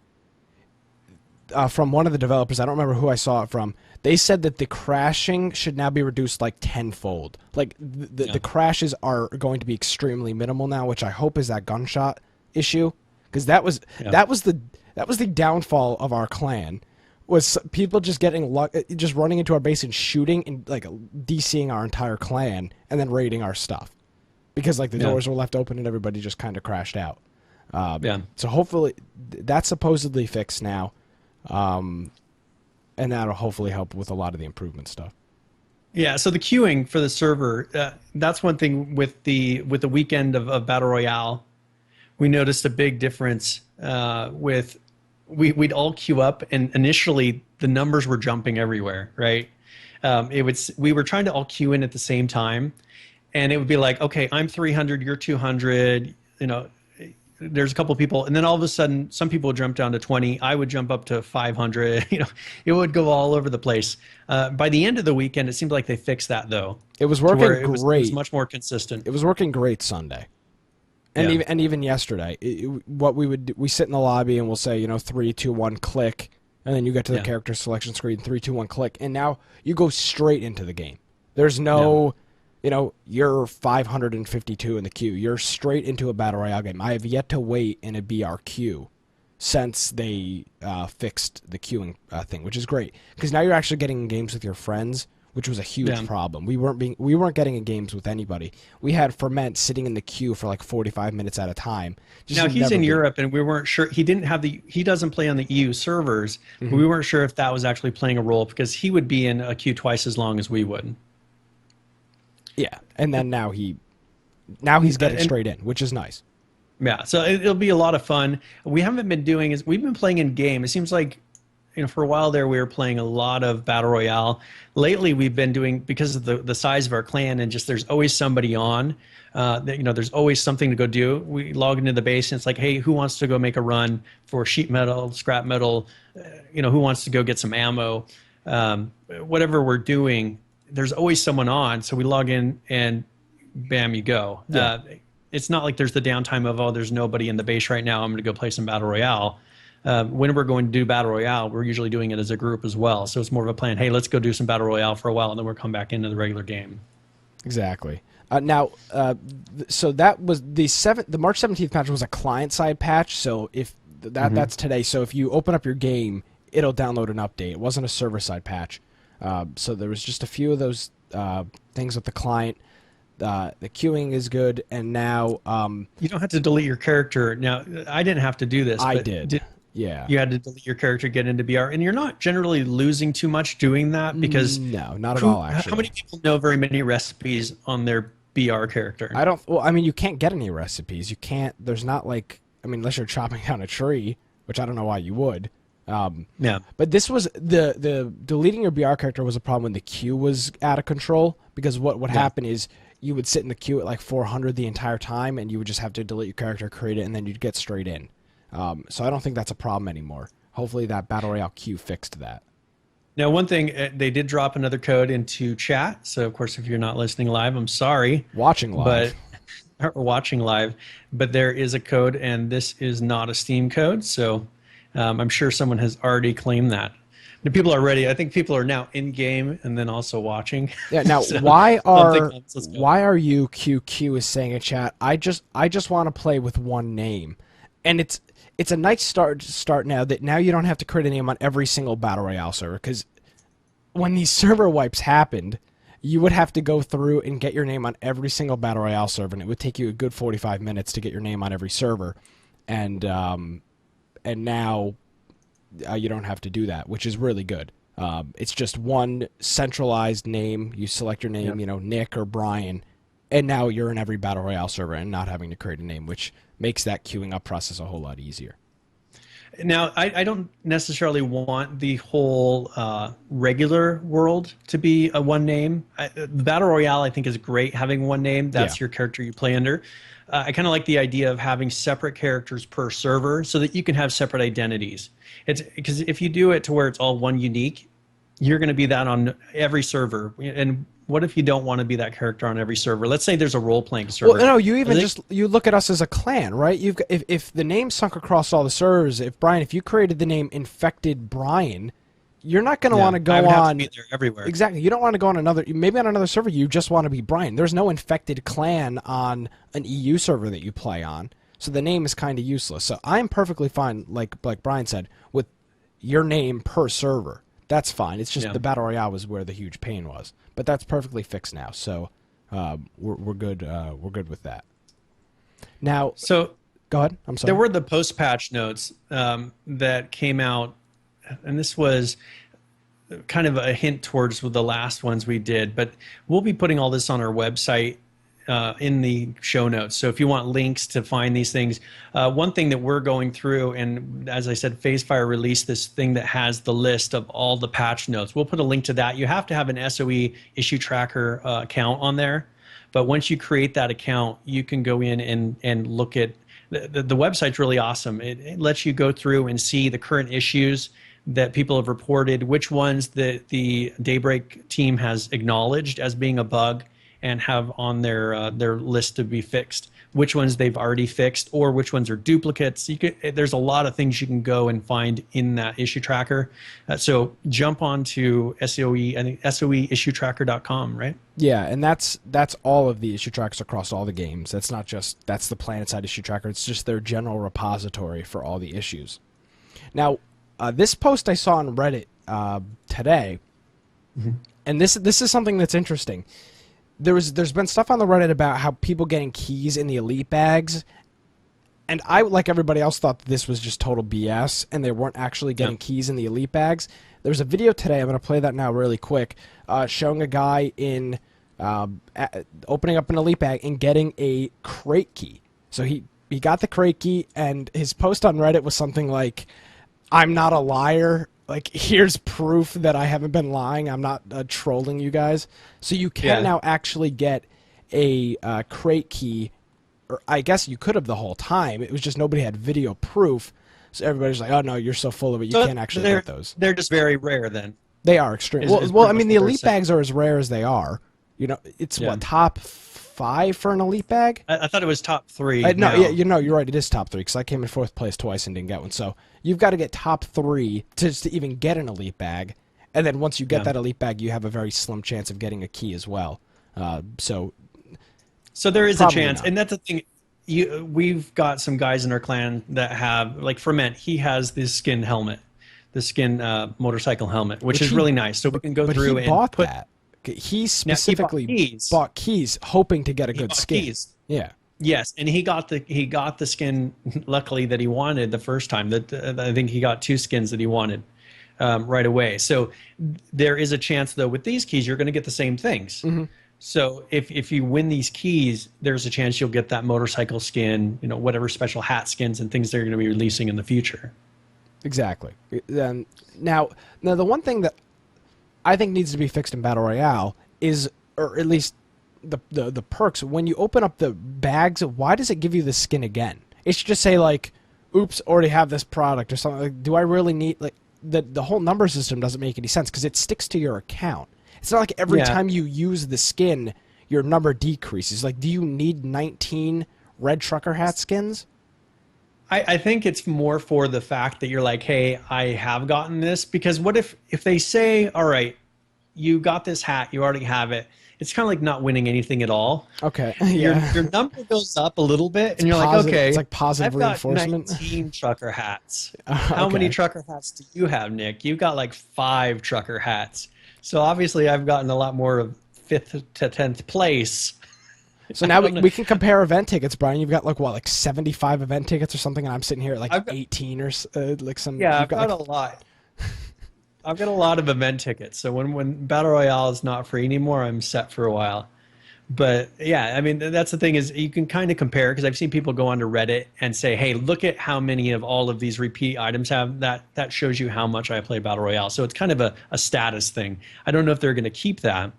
from one of the developers, I don't remember who I saw it from, they said that the crashing should now be reduced like tenfold. Like, the crashes are going to be extremely minimal now, which I hope is that gunshot issue. Because that was the downfall of our clan, was people just just running into our base and shooting and like DCing our entire clan and then raiding our stuff. Because the doors were left open and everybody just kind of crashed out. So hopefully that's supposedly fixed now, and that'll hopefully help with a lot of the improvement stuff. Yeah, so the queuing for the server, that's one thing with the weekend of Battle Royale. We noticed a big difference with we'd all queue up, and initially the numbers were jumping everywhere, right? We were trying to all queue in at the same time, and it would be like, okay, I'm 300, you're 200, there's a couple of people, and then all of a sudden some people would jump down to 20, I would jump up to 500. It would go all over the place. By the end of the weekend, it seemed like they fixed that, though. It was working great. It was much more consistent. It was working great Sunday. And even yesterday, what we would do, we sit in the lobby and we'll say, 3, 2, 1, click, and then you get to the character selection screen, 3, 2, 1, click, and now you go straight into the game. There's no, you're 552 in the queue. You're straight into a Battle Royale game. I have yet to wait in a BR queue since they fixed the queuing thing, which is great, because now you're actually getting in games with your friends, which was a huge problem. We weren't getting in games with anybody. We had Ferment sitting in the queue for like 45 minutes at a time. Now he's in Europe, and we weren't sure. He doesn't play on the EU servers. But we weren't sure if that was actually playing a role, because he would be in a queue twice as long as we would. Yeah, and then now he's getting straight in, which is nice. Yeah, so it'll be a lot of fun. We've been playing in game. It seems like, for a while there, we were playing a lot of Battle Royale. Lately, we've been doing, because of the size of our clan, and just there's always somebody on. There's always something to go do. We log into the base, and it's like, hey, who wants to go make a run for sheet metal, scrap metal? Who wants to go get some ammo? Whatever we're doing, there's always someone on. So we log in, and bam, you go. Yeah. It's not like there's the downtime of, there's nobody in the base right now, I'm going to go play some Battle Royale. When we're going to do Battle Royale, we're usually doing it as a group as well. So it's more of a plan. Hey, let's go do some Battle Royale for a while, and then we'll come back into the regular game. Exactly. So that was the March 17th patch was a client-side patch. So if that's today. So if you open up your game, it'll download an update. It wasn't a server-side patch. So there was just a few of those things with the client. The queuing is good, and now you don't have to delete your character. Now, I didn't have to do this. I did. Yeah. You had to delete your character, get into BR, and you're not generally losing too much doing that, because no, not at all. Actually, how many people know very many recipes on their BR character? I don't. Well, I mean, you can't get any recipes. You can't. There's not like. I mean, unless you're chopping down a tree, which I don't know why you would. Yeah. But this was the deleting your BR character was a problem when the queue was out of control, because what would happen is you would sit in the queue at like 400 the entire time, and you would just have to delete your character, create it, and then you'd get straight in. So I don't think that's a problem anymore. Hopefully that Battle Royale queue fixed that. Now, one thing, they did drop another code into chat. So, of course, if you're not listening live, I'm sorry. Watching live. Or watching live. But there is a code, and this is not a Steam code. So I'm sure someone has already claimed that. The people are ready. I think people are now in game and then also watching. Yeah. Now, so why are you QQ is saying in chat? I just want to play with one name, and it's a nice start now that now you don't have to create a name on every single Battle Royale server, because when these server wipes happened, you would have to go through and get your name on every single Battle Royale server, and it would take you a good 45 minutes to get your name on every server, and now. You don't have to do that, which is really good. It's just one centralized name. You select your name, Nick or Brian, and now you're in every Battle Royale server and not having to create a name, which makes that queuing up process a whole lot easier. Now, I don't necessarily want the whole regular world to be a one name. The Battle Royale, I think, is great having one name. That's your character you play under. I kind of like the idea of having separate characters per server so that you can have separate identities. It's because if you do it to where it's all one unique, you're going to be that on every server. And what if you don't want to be that character on every server? Let's say there's a role-playing server. Well, no, you look at us as a clan, right? You've got, if the name sunk across all the servers, if you created the name Infected Brian, you're not going to want to go on. Have to be there everywhere. Exactly. You don't want to go on maybe on another server. You just want to be Brian. There's no Infected clan on an EU server that you play on, so the name is kind of useless. So I'm perfectly fine, like Brian said, with your name per server. That's fine. It's just the Battle Royale was where the huge pain was, but that's perfectly fixed now. So we're good. We're good with that. Now, so go ahead. I'm sorry. There were the post-patch notes that came out, and this was kind of a hint towards the last ones we did, but we'll be putting all this on our website in the show notes. So if you want links to find these things, one thing that we're going through, and as I said, PhaseFire released this thing that has the list of all the patch notes. We'll put a link to that. You have to have an SOE issue tracker account on there. But once you create that account, you can go in and look at the website's really awesome. It lets you go through and see the current issues that people have reported, which ones that the Daybreak team has acknowledged as being a bug and have on their list to be fixed, which ones they've already fixed, or which ones are duplicates. There's a lot of things you can go and find in that issue tracker. So jump on to SOE, I think SOEissuetracker.com, right? Yeah, and that's all of the issue trackers across all the games. That's not just, that's the PlanetSide issue tracker. It's just their general repository for all the issues. Now, this post I saw on Reddit today, and this is something that's interesting. There's been stuff on the Reddit about how people getting keys in the elite bags, and I, like everybody else, thought this was just total BS, and they weren't actually getting keys in the elite bags. There's a video today, I'm going to play that now really quick, showing a guy in opening up an elite bag and getting a crate key. So he got the crate key, and his post on Reddit was something like, "I'm not a liar. Like, here's proof that I haven't been lying. I'm not trolling you guys." So you can now actually get a crate key, or I guess you could have the whole time. It was just nobody had video proof. So everybody's like, "Oh no, you're so full of it. You can't actually get those." They're just very rare then. They are extreme. Well, I mean, the elite bags are as rare as they are. You know, it's what, top 5 for an elite bag? I thought it was top 3. No, yeah, you're right. It is top 3 because I came in 4th place twice and didn't get one. So you've got to get top 3 to even get an elite bag, and then once you get that elite bag, you have a very slim chance of getting a key as well. So there is a chance, and that's the thing. We've got some guys in our clan that have, like Ferment. He has this skin helmet, the skin motorcycle helmet, which is really nice. So we can go through and bought that. He specifically bought keys hoping to get a good skin. Keys. Yeah. Yes, and he got the skin, luckily, that he wanted the first time. I think he got 2 skins that he wanted right away. So there is a chance, though, with these keys, you're going to get the same things. So if you win these keys, there's a chance you'll get that motorcycle skin, you know, whatever special hat skins and things they're going to be releasing in the future. Exactly. Now the one thing that I think needs to be fixed in Battle Royale is, or at least the perks, when you open up the bags, why does it give you the skin again? It should just say, like, "Oops, already have this product," or something. Like, do I really need, like, the whole number system doesn't make any sense because it sticks to your account. It's not like every time you use the skin, your number decreases. Like, do you need 19 red trucker hat skins? I think it's more for the fact that you're like, hey, I have gotten this. Because what if they say, all right, you got this hat, you already have it. It's kind of like not winning anything at all. Okay. Your number goes up a little bit, and you're like, okay, it's like positive reinforcement. I've got 19 trucker hats. How many trucker hats do you have, Nick? You've got like 5 trucker hats. So obviously I've gotten a lot more of 5th to 10th place. So now we can compare event tickets, Brian. You've got like 75 event tickets or something, and I'm sitting here at like 18 or like some. Yeah, I've got a lot. I've got a lot of event tickets. So when Battle Royale is not free anymore, I'm set for a while. But yeah, I mean, that's the thing, is you can kind of compare, because I've seen people go onto Reddit and say, hey, look at how many of all of these repeat items have that. That shows you how much I play Battle Royale. So it's kind of a status thing. I don't know if they're going to keep that.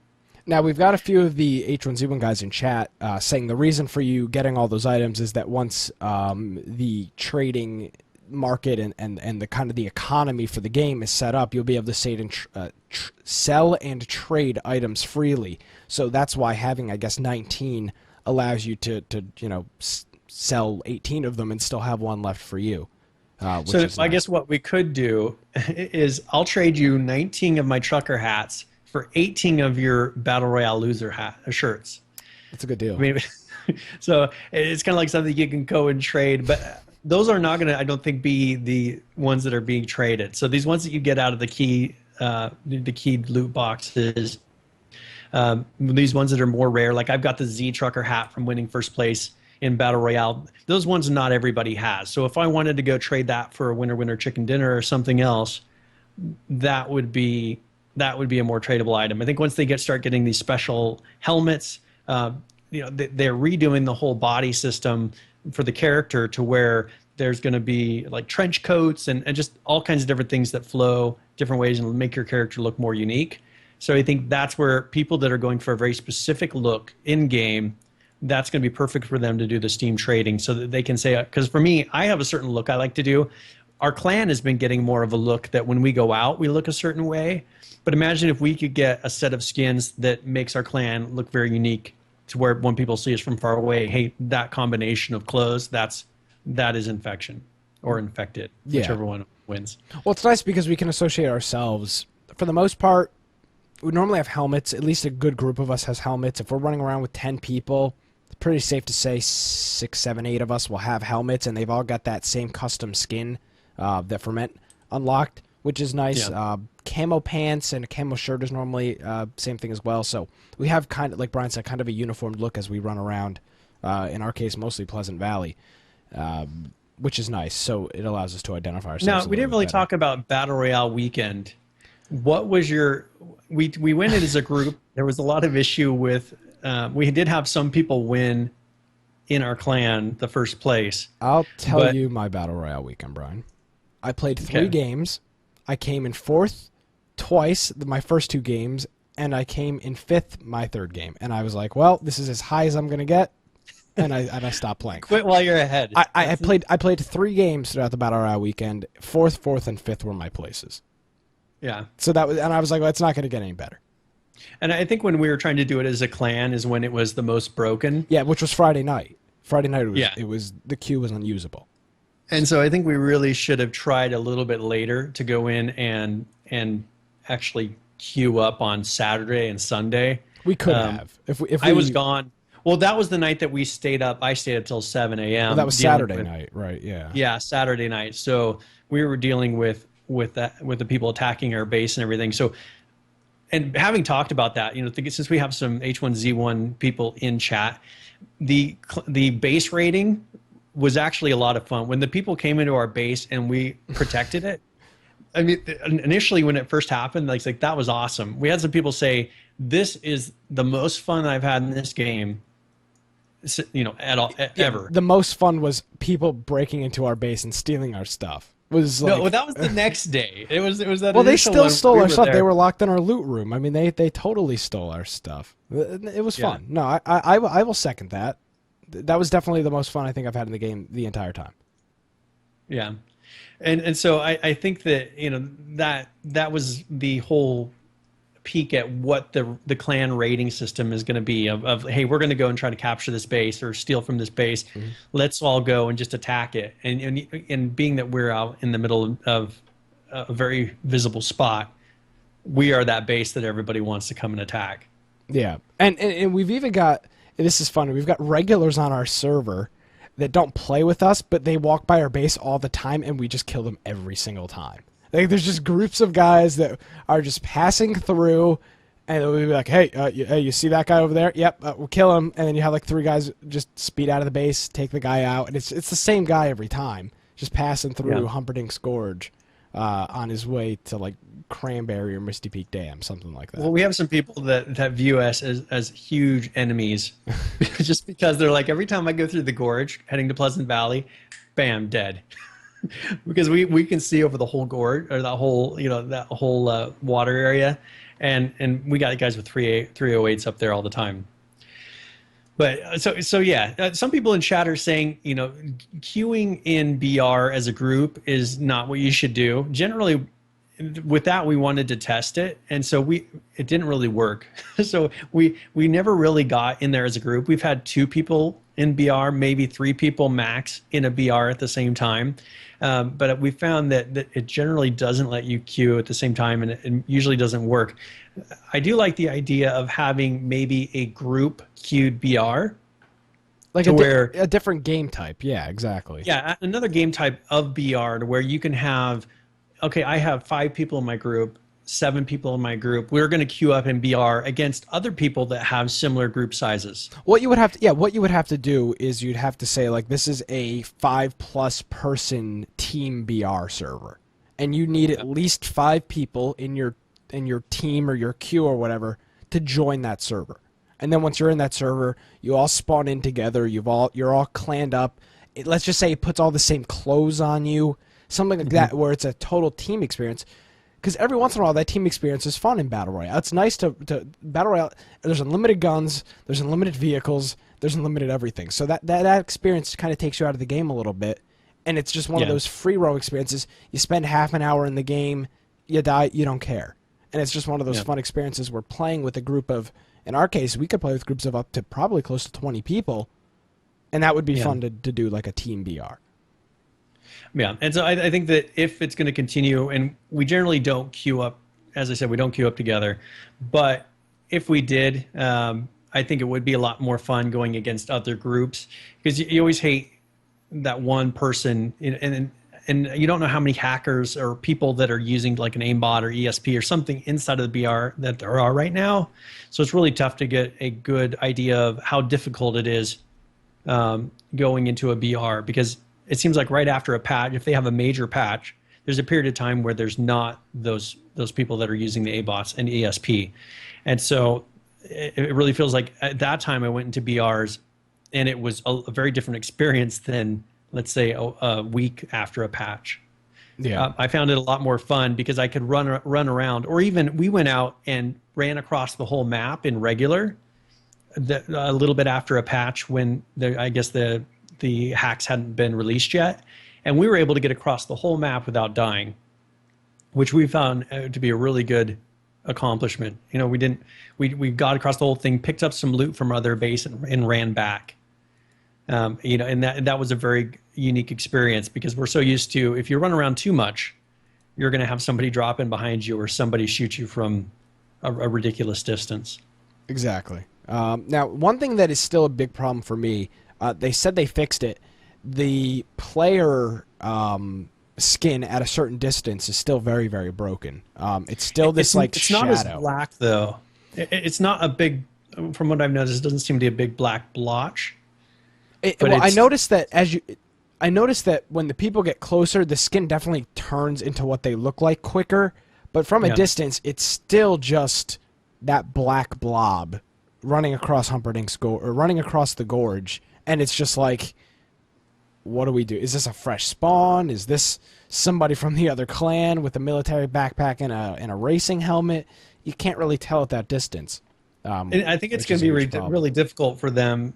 Now, we've got a few of the H1Z1 guys in chat saying the reason for you getting all those items is that once the trading market and the kind of the economy for the game is set up, you'll be able to sell and trade items freely. So that's why having, I guess, 19 allows you to sell 18 of them and still have one left for you. So I guess what we could do is I'll trade you 19 of my trucker hats for 18 of your Battle Royale loser shirts. That's a good deal. I mean, so it's kind of like something you can go and trade, but those are not going to, I don't think, be the ones that are being traded. So these ones that you get out of the keyed loot boxes, these ones that are more rare, like I've got the Z trucker hat from winning first place in Battle Royale. Those ones not everybody has. So if I wanted to go trade that for a winner chicken dinner or something else, that would be that would be a more tradable item. I think once they start getting these special helmets, they're redoing the whole body system for the character to where there's going to be like trench coats and just all kinds of different things that flow different ways and make your character look more unique. So I think that's where people that are going for a very specific look in game, that's going to be perfect for them to do the Steam trading so that they can say, because for me, I have a certain look I like to do. Our clan has been getting more of a look that when we go out, we look a certain way. But imagine if we could get a set of skins that makes our clan look very unique to where when people see us from far away, hey, that combination of clothes, that is infection or infected, whichever one wins. Well, it's nice because we can associate ourselves. For the most part, we normally have helmets. At least a good group of us has helmets. If we're running around with 10 people, it's pretty safe to say 6, 7, 8 of us will have helmets, and they've all got that same custom skin that Ferment unlocked, which is nice. Yeah. Camo pants and a camo shirt is normally same thing as well. So we have kind of, like Brian said, kind of a uniformed look as we run around. In our case, mostly Pleasant Valley, which is nice. So it allows us to identify ourselves. Now, we didn't really talk about Battle Royale weekend. What was your... We went in as a group. There was a lot of issue with... we did have some people win in our clan the first place. I'll tell you my Battle Royale weekend, Brian. I played 3 games. I came in 4th twice, my first 2 games, and I came in 5th my 3rd game. And I was like, well, this is as high as I'm going to get, and I stopped playing. Quit while you're ahead. I played 3 games throughout the Battle Royale weekend. 4th, and 5th were my places. Yeah. So that was, and I was like, well, it's not going to get any better. And I think when we were trying to do it as a clan is when it was the most broken. Yeah, which was Friday night. Friday night, it was the queue was unusable. And so I think we really should have tried a little bit later to go in and actually queue up on Saturday and Sunday. We could have. If I was gone. Well, that was the night that we stayed up. I stayed up till 7 a.m. Well, that was Saturday night, right? Yeah. Yeah, Saturday night. So we were dealing with the people attacking our base and everything. So, and having talked about that, since we have some H1Z1 people in chat, the base raiding was actually a lot of fun. When the people came into our base and we protected it, I mean, initially when it first happened, like that was awesome. We had some people say, "This is the most fun I've had in this game, ever." The most fun was people breaking into our base and stealing our stuff. No, that was the next day. It was that. Well, they still stole our stuff. There. They were locked in our loot room. I mean, they totally stole our stuff. It was fun. No, I will second that. That was definitely the most fun I think I've had in the game the entire time. Yeah. And so I think that that was the whole peek at what the clan rating system is going to be of hey, we're going to go and try to capture this base or steal from this base. Mm-hmm. Let's all go and just attack it. And being that we're out in the middle of a very visible spot, we are that base that everybody wants to come and attack. Yeah. And we've even got, this is funny, we've got regulars on our server that don't play with us, but they walk by our base all the time, and we just kill them every single time. Like, there's just groups of guys that are just passing through, and we'll be like, hey, you see that guy over there? Yep, we'll kill him. And then you have like 3 guys just speed out of the base, take the guy out, and it's the same guy every time, just passing through Humperdinck Scourge on his way to like Cranberry or Misty Peak Dam, something like that. Well, we have some people that view us as huge enemies just because they're like, every time I go through the gorge heading to Pleasant Valley, bam, dead. Because we can see over the whole gorge or that whole water area, and we got guys with 308s up there all the time. But so yeah, some people in chat are saying queuing in BR as a group is not what you should do. Generally, with that we wanted to test it, and so it didn't really work. So we never really got in there as a group. We've had 2 people in BR, maybe 3 people max in a BR at the same time. But we found that it generally doesn't let you queue at the same time, and it usually doesn't work. I do like the idea of having maybe a group queued BR. Like a different game type. Yeah, exactly. Yeah, another game type of BR to where you can have, okay, I have 5 people in my group, 7 people in my group. We're going to queue up in BR against other people that have similar group sizes. What you would have to do is you'd have to say, like, this is a 5+ person team BR server, and you need at least 5 people in your your team or your queue or whatever to join that server. And then once you're in that server, you all spawn in together. You're all clanned up. Let's just say it puts all the same clothes on you, something like that, where it's a total team experience. Because every once in a while, that team experience is fun in Battle Royale. It's nice to Battle Royale. There's unlimited guns. There's unlimited vehicles. There's unlimited everything. So that experience kind of takes you out of the game a little bit. And it's just one of those free roam experiences. You spend half an hour in the game, you die, you don't care. And it's just one of those fun experiences where playing with a group of, in our case, we could play with groups of up to probably close to 20 people. And that would be fun to do like a team BR. Yeah, and so I think that if it's going to continue, and we generally don't queue up, as I said, we don't queue up together, but if we did, I think it would be a lot more fun going against other groups, because you always hate that one person, and you don't know how many hackers or people that are using like an aimbot or ESP or something inside of the BR that there are right now. So it's really tough to get a good idea of how difficult it is going into a BR, because it seems like right after a patch, if they have a major patch, there's a period of time where there's not those people that are using the ABOTs and ESP. And so it really feels like at that time I went into BRs and it was a very different experience than, let's say, a week after a patch. Yeah, I found it a lot more fun because I could run around, or even we went out and ran across the whole map in regular a little bit after a patch when I guess the hacks hadn't been released yet, and we were able to get across the whole map without dying, which we found to be a really good accomplishment. You know, we got across the whole thing, picked up some loot from other base and ran back. You know, and that was a very unique experience, because we're so used to, if you run around too much, you're going to have somebody drop in behind you or somebody shoot you from a ridiculous distance. Exactly. Now, one thing that is still a big problem for me, they said they fixed it. The player skin at a certain distance is still very, very broken. It's still this shadow. It's not as black, though. It's not a big, from what I've noticed, it doesn't seem to be a big black blotch. I noticed that I noticed that when the people get closer, the skin definitely turns into what they look like quicker. But from a distance, it's still just that black blob running across Humperdinck's or running across the gorge. And it's just like, what do we do? Is this a fresh spawn? Is this somebody from the other clan with a military backpack and a racing helmet? You can't really tell at that distance. And I think it's going to be really difficult for them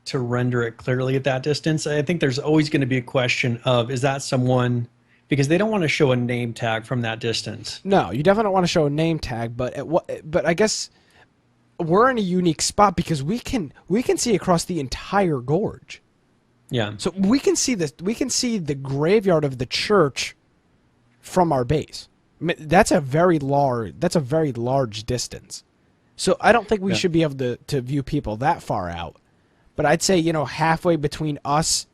to render it clearly at that distance. I think there's always going to be a question of, is that someone, because they don't want to show a name tag from that distance. No, you definitely don't want to show a name tag, but I guess we're in a unique spot because we can see across the entire gorge. Yeah. So we can see the graveyard of the church from our base. I mean, that's a very large distance. So I don't think we should be able to view people that far out. But I'd say, halfway between us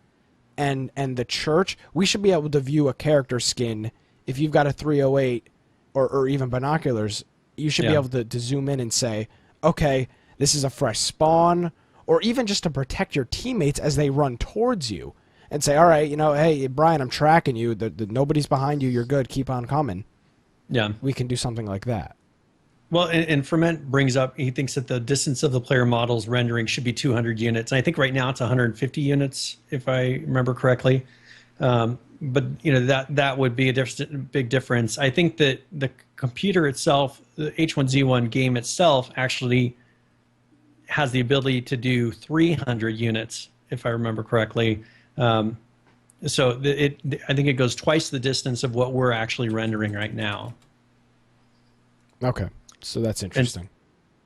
and the church, we should be able to view a character skin. If you've got a 308 or even binoculars, you should be able to zoom in and say, okay, this is a fresh spawn, or even just to protect your teammates as they run towards you and say, all right, hey, Brian, I'm tracking you. Nobody's behind you. You're good. Keep on coming. Yeah. We can do something like that. Well, and Ferment brings up, he thinks that the distance of the player model's rendering should be 200 units. And I think right now it's 150 units, if I remember correctly. But, that would be a big difference. I think that the computer itself, the H1Z1 game itself, actually has the ability to do 300 units, if I remember correctly. So I think it goes twice the distance of what we're actually rendering right now. Okay. So that's interesting.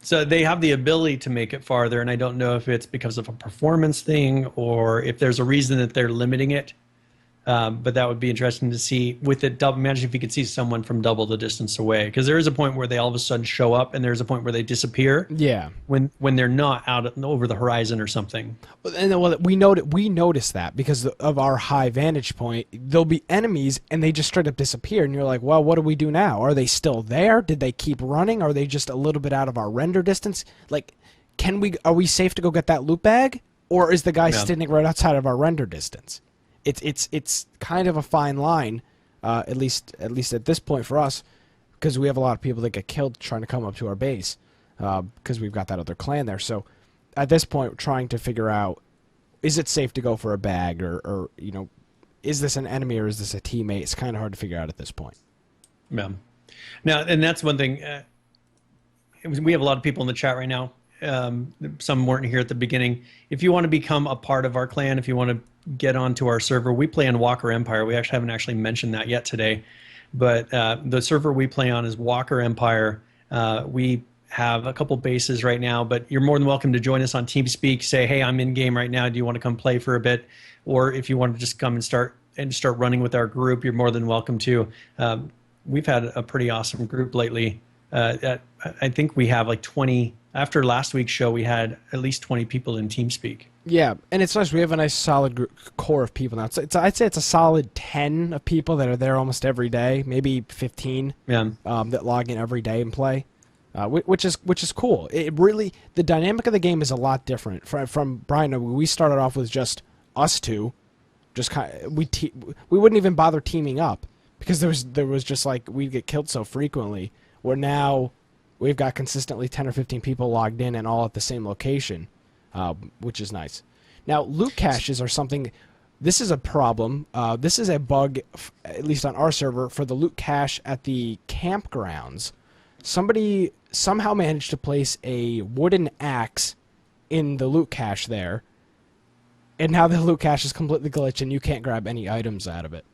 So they have the ability to make it farther, and I don't know if it's because of a performance thing or if there's a reason that they're limiting it. But that would be interesting to see with it. Imagine if you could see someone from double the distance away, because there is a point where they all of a sudden show up, and there's a point where they disappear. Yeah. When they're not out over the horizon or something. And we notice that because of our high vantage point. There'll be enemies, and they just straight up disappear, and you're like, well, what do we do now? Are they still there? Did they keep running? Are they just a little bit out of our render distance? Like, are we safe to go get that loot bag, or is the guy standing right outside of our render distance? It's kind of a fine line, at least at this point for us, because we have a lot of people that get killed trying to come up to our base because we've got that other clan there. So at this point, we're trying to figure out, is it safe to go for a bag, or is this an enemy or is this a teammate? It's kind of hard to figure out at this point. Yeah. Now, and that's one thing. We have a lot of people in the chat right now. Some weren't here at the beginning. If you want to become a part of our clan, if you want to get onto our server, we play on Walker Empire. We haven't actually mentioned that yet today, but the server we play on is Walker Empire. We have a couple bases right now, but you're more than welcome to join us on TeamSpeak. Say, hey, I'm in game right now. Do you want to come play for a bit? Or if you want to just come and start running with our group, you're more than welcome to. We've had a pretty awesome group lately. I think we have like 20. After last week's show, we had at least 20 people in TeamSpeak. Yeah, and it's nice. We have a nice solid core of people now. I'd say it's a solid 10 of people that are there almost every day, maybe 15 that log in every day and play, which is cool. It really, the dynamic of the game is a lot different. From Brian, we started off with just us two. Just we wouldn't even bother teaming up because there was just like we'd get killed so frequently. Where now we've got consistently 10 or 15 people logged in and all at the same location, which is nice. Now, loot caches are something. This is a problem. This is a bug, at least on our server, for the loot cache at the campgrounds. Somebody somehow managed to place a wooden axe in the loot cache there, and now the loot cache is completely glitched and you can't grab any items out of it.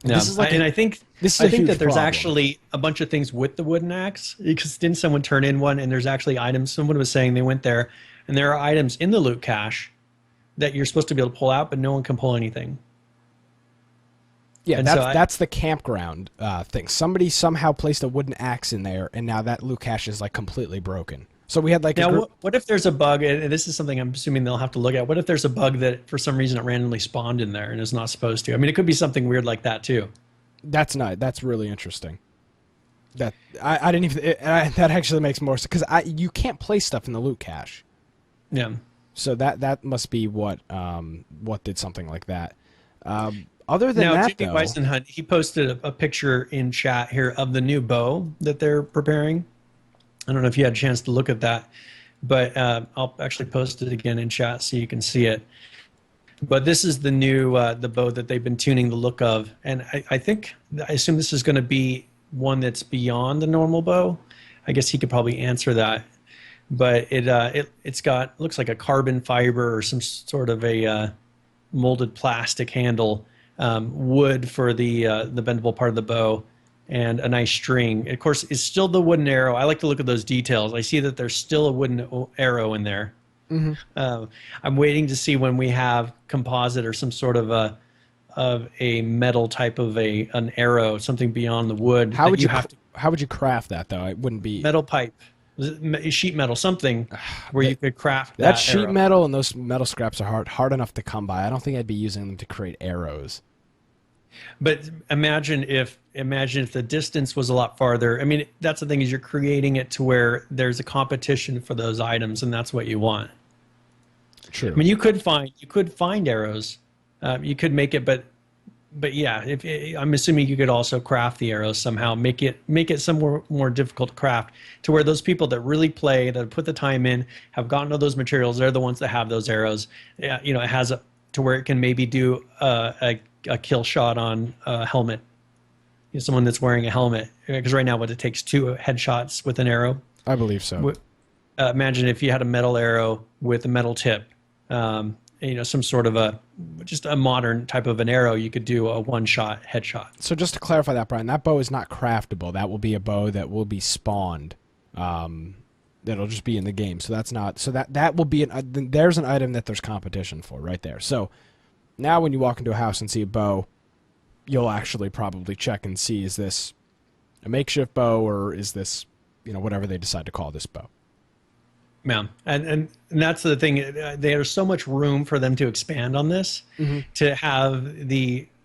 No, I think that there's problem. actually a bunch of things with the wooden axe, because didn't someone turn in one and there's actually items? Someone was saying they went there and there are items in the loot cache that you're supposed to be able to pull out, but no one can pull anything. Yeah, that's the campground thing. Somebody somehow placed a wooden axe in there, and now that loot cache is like completely broken. So we had like now, what if there's a bug, and this is something I'm assuming they'll have to look at. What if there's a bug that for some reason it randomly spawned in there and is not supposed to? I mean, it could be something weird like that too. That's really interesting. That I didn't even that actually makes more sense, because you can't place stuff in the loot cache. Yeah. So that must be what did something like that. Other than that, Jimmy Weisenhunt, he posted a picture in chat here of the new bow that they're preparing. I don't know if you had a chance to look at that, but I'll actually post it again in chat so you can see it. But this is the new the bow that they've been tuning the look of, and I assume this is going to be one that's beyond the normal bow. I guess he could probably answer that. But it's got, looks like a carbon fiber or some sort of a molded plastic handle, wood for the bendable part of the bow, and a nice string. Of course, it's still the wooden arrow. I like to look at those details. I see that there's still a wooden arrow in there. Mm-hmm. I'm waiting to see when we have composite or some sort of a metal type of an arrow, something beyond the wood. How would you craft that though? It wouldn't be metal pipe, sheet metal, something where you could craft that sheet arrow. metal, and those metal scraps are hard enough to come by. I don't think I'd be using them to create arrows. But imagine if the distance was a lot farther. I mean, that's the thing, is you're creating it to where there's a competition for those items, and that's what you want. True. I mean, you could find arrows. You could make it, but yeah, I'm assuming you could also craft the arrows somehow, make it somewhere more difficult to craft, to where those people that really play, that put the time in, have gotten to those materials, they're the ones that have those arrows. You know, it has to where it can maybe do a kill shot on a helmet. You know, someone that's wearing a helmet, because right now it takes 2 headshots with an arrow. I believe so. Imagine if you had a metal arrow with a metal tip. You know, some sort of just a modern type of an arrow, you could do a one-shot headshot. So just to clarify that, Brian, that bow is not craftable. That will be a bow that will be spawned. That'll just be in the game. So that's not. So that will be there's an item that there's competition for right there. So now when you walk into a house and see a bow, you'll actually probably check and see, is this a makeshift bow, or is this, you know, whatever they decide to call this bow. Yeah, and that's the thing. There's so much room for them to expand on this, to have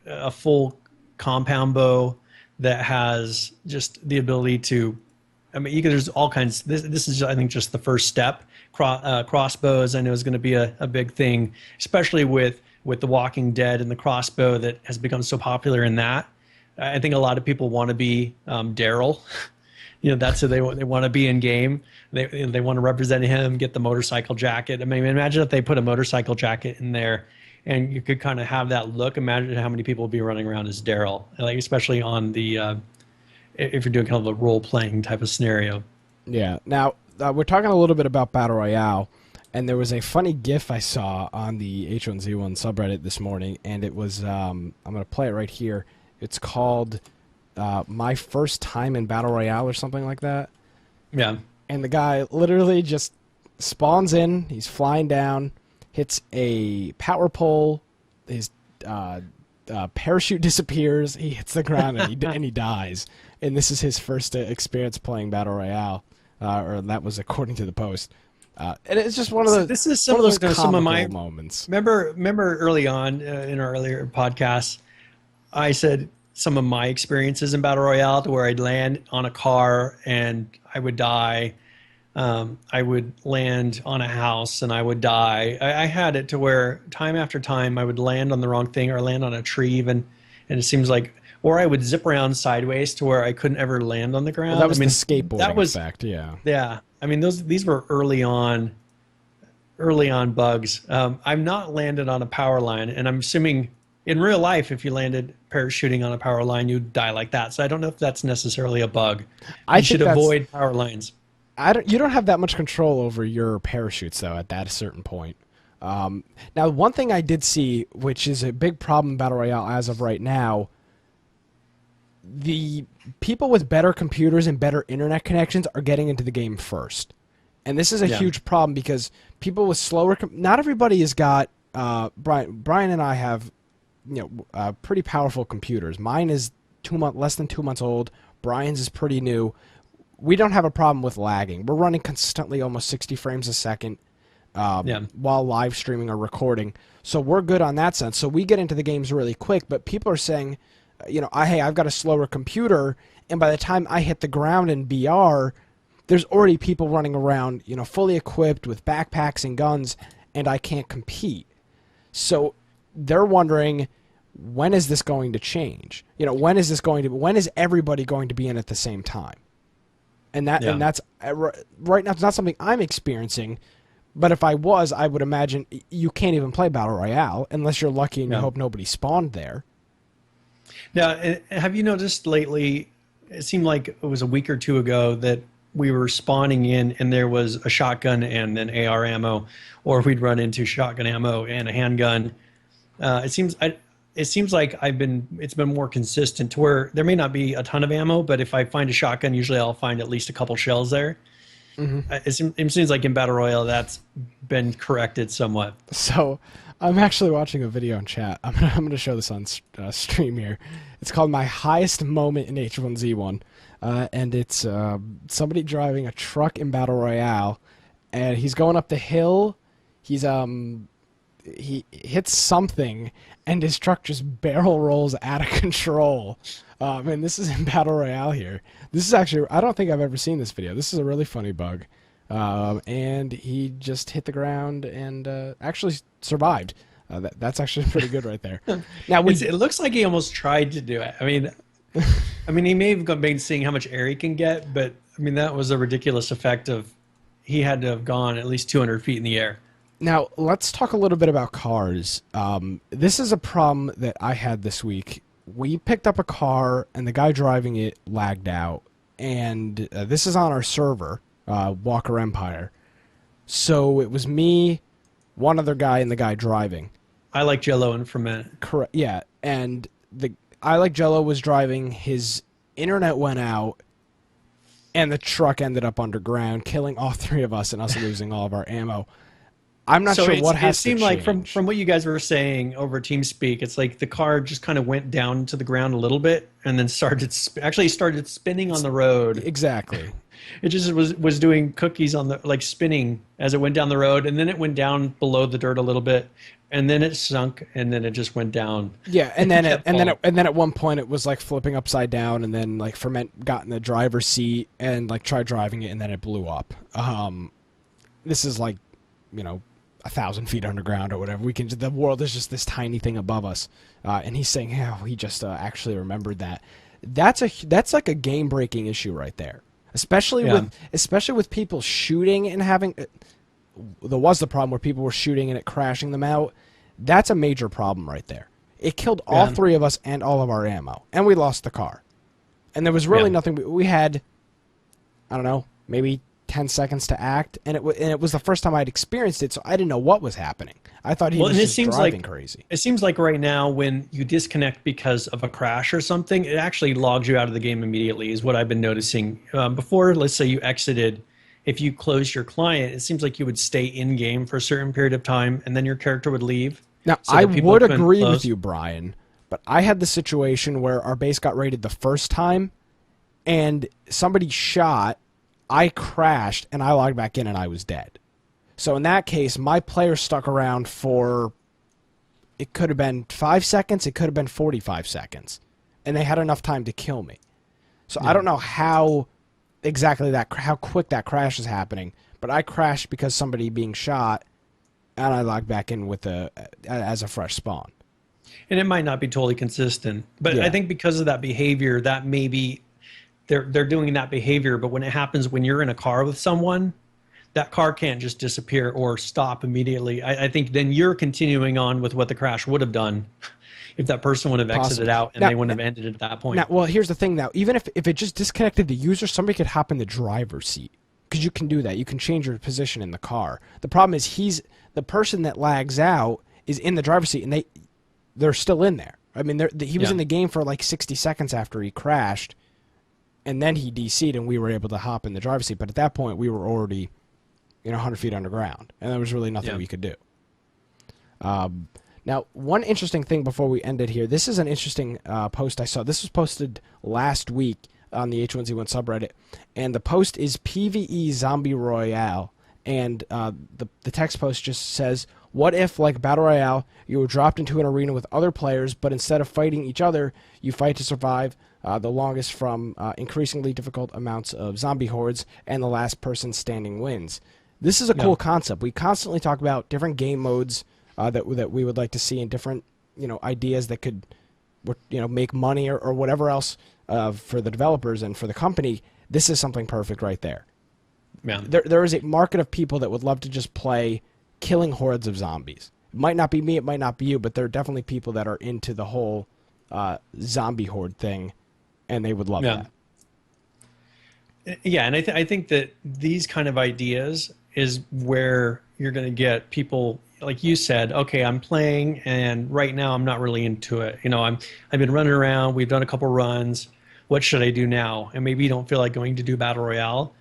a full compound bow that has just the ability to. I mean, there's all kinds. This is, I think, just the first step. Crossbows, I know, is going to be a big thing, especially with The Walking Dead and the crossbow that has become so popular in that. I think a lot of people want to be Daryl. That's who they want to be in game. They want to represent him, get the motorcycle jacket. I mean, imagine if they put a motorcycle jacket in there, and you could kind of have that look. Imagine how many people would be running around as Daryl, like especially on the if you're doing kind of a role playing type of scenario. Yeah. Now we're talking a little bit about Battle Royale, and there was a funny GIF I saw on the H1Z1 subreddit this morning, and it was I'm going to play it right here. It's called My First Time in Battle Royale or something like that. Yeah. And the guy literally just spawns in. He's flying down, hits a power pole. His parachute disappears. He hits the ground and he dies. And this is his first experience playing Battle Royale, or that was according to the post. And it's just one of those. This is one of those to some of my moments. Remember early on in our earlier podcasts, I said some of my experiences in Battle Royale to where I'd land on a car and I would die. I would land on a house and I would die. I had it to where time after time I would land on the wrong thing or land on a tree even, and it seems like, or I would zip around sideways to where I couldn't ever land on the ground. Well, that was the skateboarding effect, yeah. Yeah. I mean, these were early on bugs. I've not landed on a power line, and I'm assuming in real life, if you landed parachuting on a power line, you'd die like that. So I don't know if that's necessarily a bug. You should avoid power lines. You don't have that much control over your parachutes, though, at that certain point. Now, one thing I did see, which is a big problem in Battle Royale as of right now, the people with better computers and better internet connections are getting into the game first. And this is a huge problem because people with slower... not everybody has got... Brian and I have pretty powerful computers. Mine is less than 2 months old. Brian's is pretty new. We don't have a problem with lagging. We're running consistently almost 60 frames a second while live streaming or recording. So we're good on that sense. So we get into the games really quick, but people are saying, hey, I've got a slower computer, and by the time I hit the ground in BR, there's already people running around, fully equipped with backpacks and guns, and I can't compete. So they're wondering, when is this going to change? When is everybody going to be in at the same time? And that's right now, it's not something I'm experiencing, but if I was, I would imagine you can't even play Battle Royale unless you're lucky and you hope nobody spawned there. Now, have you noticed lately, it seemed like it was a week or two ago that we were spawning in and there was a shotgun and then AR ammo, or we'd run into shotgun ammo and a handgun. It seems like it's been more consistent to where there may not be a ton of ammo, but if I find a shotgun, usually I'll find at least a couple shells there. Mm-hmm. It seems like in Battle Royale that's been corrected somewhat. So I'm actually watching a video in chat. I'm gonna show this on stream here. It's called My Highest Moment in H1Z1, and it's somebody driving a truck in Battle Royale, and he's going up the hill. He hits something, and his truck just barrel rolls out of control. And this is in Battle Royale here. This is actually, I don't think I've ever seen this video. This is a really funny bug. And he just hit the ground and actually survived. That's actually pretty good right there. Now it looks like he almost tried to do it. I mean, he may have been seeing how much air he can get, but I mean, that was a ridiculous effect of he had to have gone at least 200 feet in the air. Now, let's talk a little bit about cars. This is a problem that I had this week. We picked up a car, and the guy driving it lagged out. And this is on our server, Walker Empire. So it was me, one other guy, and the guy driving. I like Jello and Ferment. Correct. Yeah, and I like Jello was driving. His internet went out, and the truck ended up underground, killing all three of us and us losing all of our ammo. I'm not sure what has to change. It seemed like from what you guys were saying over TeamSpeak, it's like the car just kind of went down to the ground a little bit and then started spinning on the road. Exactly. It just was doing cookies on the spinning as it went down the road, and then it went down below the dirt a little bit, and then it sunk, and then it just went down. Yeah, and then at one point it was like flipping upside down, and then like Ferment got in the driver's seat and like tried driving it, and then it blew up. This is like, 1,000 feet underground or whatever. The world is just this tiny thing above us. And he's saying, "Yeah, he just actually remembered that." That's like a game breaking issue right there, especially with people shooting and having. There was the problem where people were shooting and it crashing them out. That's a major problem right there. It killed all three of us and all of our ammo, and we lost the car. And there was really nothing. We had, I don't know, maybe 10 seconds to act, and it was the first time I'd experienced it, so I didn't know what was happening. I thought he was just driving crazy. It seems like right now when you disconnect because of a crash or something, it actually logs you out of the game immediately, is what I've been noticing. Before, let's say you exited, if you closed your client, it seems like you would stay in-game for a certain period of time, and then your character would leave. Now, I would agree with you, Brian, but I had the situation where our base got raided the first time, and somebody shot, I crashed, and I logged back in, and I was dead. So in that case, my player stuck around for, it could have been 5 seconds, it could have been 45 seconds, and they had enough time to kill me. So I don't know how quick that crash is happening, but I crashed because somebody being shot, and I logged back in with as a fresh spawn. And it might not be totally consistent, but I think because of that behavior, that maybe they're doing that behavior, but when it happens when you're in a car with someone, that car can't just disappear or stop immediately. I think then you're continuing on with what the crash would have done if that person would have exited out and they wouldn't have ended it at that point. Well, here's the thing now. Even if it just disconnected the user, somebody could hop in the driver's seat. Because you can do that. You can change your position in the car. The problem is the person that lags out is in the driver's seat, and they're still in there. I mean, he was in the game for like 60 seconds after he crashed, and then he DC'd, and we were able to hop in the driver's seat. But at that point, we were already 100 feet underground, and there was really nothing we could do. Now, one interesting thing before we end it here, this is an interesting post I saw. This was posted last week on the H1Z1 subreddit, and the post is PvE Zombie Royale, and the text post just says, "What if, like Battle Royale, you were dropped into an arena with other players, but instead of fighting each other, you fight to survive the longest from increasingly difficult amounts of zombie hordes, and the last person standing wins." This is a cool concept. We constantly talk about different game modes that we would like to see, and different ideas that could make money or whatever else for the developers and for the company. This is something perfect right there. Yeah. There is a market of people that would love to just play killing hordes of zombies. It might not be me, it might not be you, but there are definitely people that are into the whole zombie horde thing, and they would love that. Yeah, and I think that these kind of ideas is where you're going to get people, like you said, okay, I'm playing, and right now I'm not really into it. I've been running around, we've done a couple runs, what should I do now? And maybe you don't feel like going to do Battle Royale.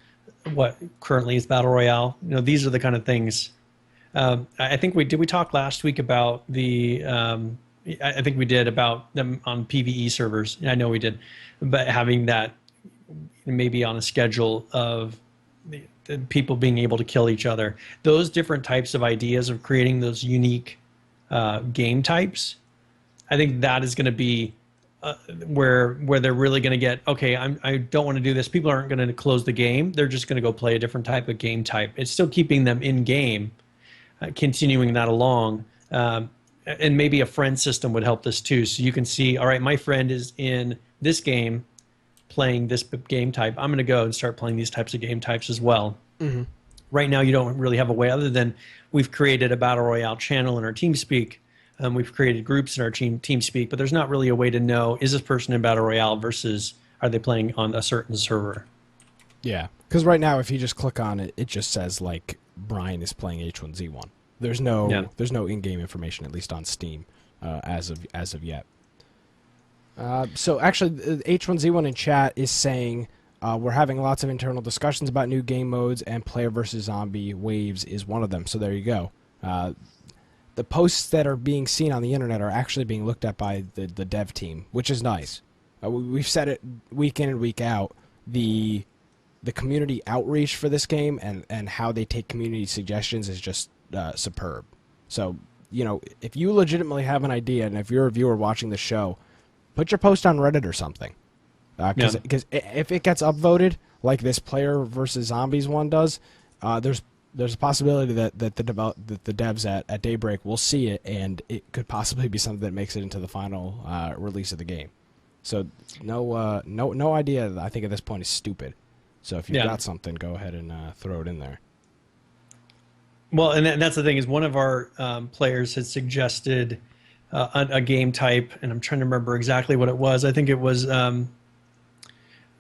What currently is Battle Royale? These are the kind of things. I think we talk last week about I think we did about them on PvE servers. I know we did, but having that maybe on a schedule of the people being able to kill each other. Those different types of ideas of creating those unique game types, I think that is going to be where they're really going to get, okay, I don't want to do this. People aren't going to close the game. They're just going to go play a different type of game type. It's still keeping them in game, continuing that along. And maybe a friend system would help this too. So you can see, all right, my friend is in this game playing this game type. I'm going to go and start playing these types of game types as well. Mm-hmm. Right now, you don't really have a way other than we've created a Battle Royale channel in our TeamSpeak. We've created groups in our TeamSpeak, but there's not really a way to know, is this person in Battle Royale versus are they playing on a certain server? Yeah, because right now, if you just click on it, it just says, like, Brian is playing H1Z1. There's no in-game information, at least on Steam, as of yet. So actually, H1Z1 in chat is saying we're having lots of internal discussions about new game modes, and player versus zombie waves is one of them. So there you go. The posts that are being seen on the internet are actually being looked at by the dev team, which is nice. We've said it week in and week out. The community outreach for this game and how they take community suggestions is just superb. So, if you legitimately have an idea, and if you're a viewer watching the show, put your post on Reddit or something. Because if it gets upvoted, like this player versus zombies one does, there's there's a possibility that the devs at Daybreak will see it, and it could possibly be something that makes it into the final release of the game. So no idea. I think at this point is stupid. So if you've got something, go ahead and throw it in there. Well, and that's the thing is one of our players had suggested a game type, and I'm trying to remember exactly what it was. I think it was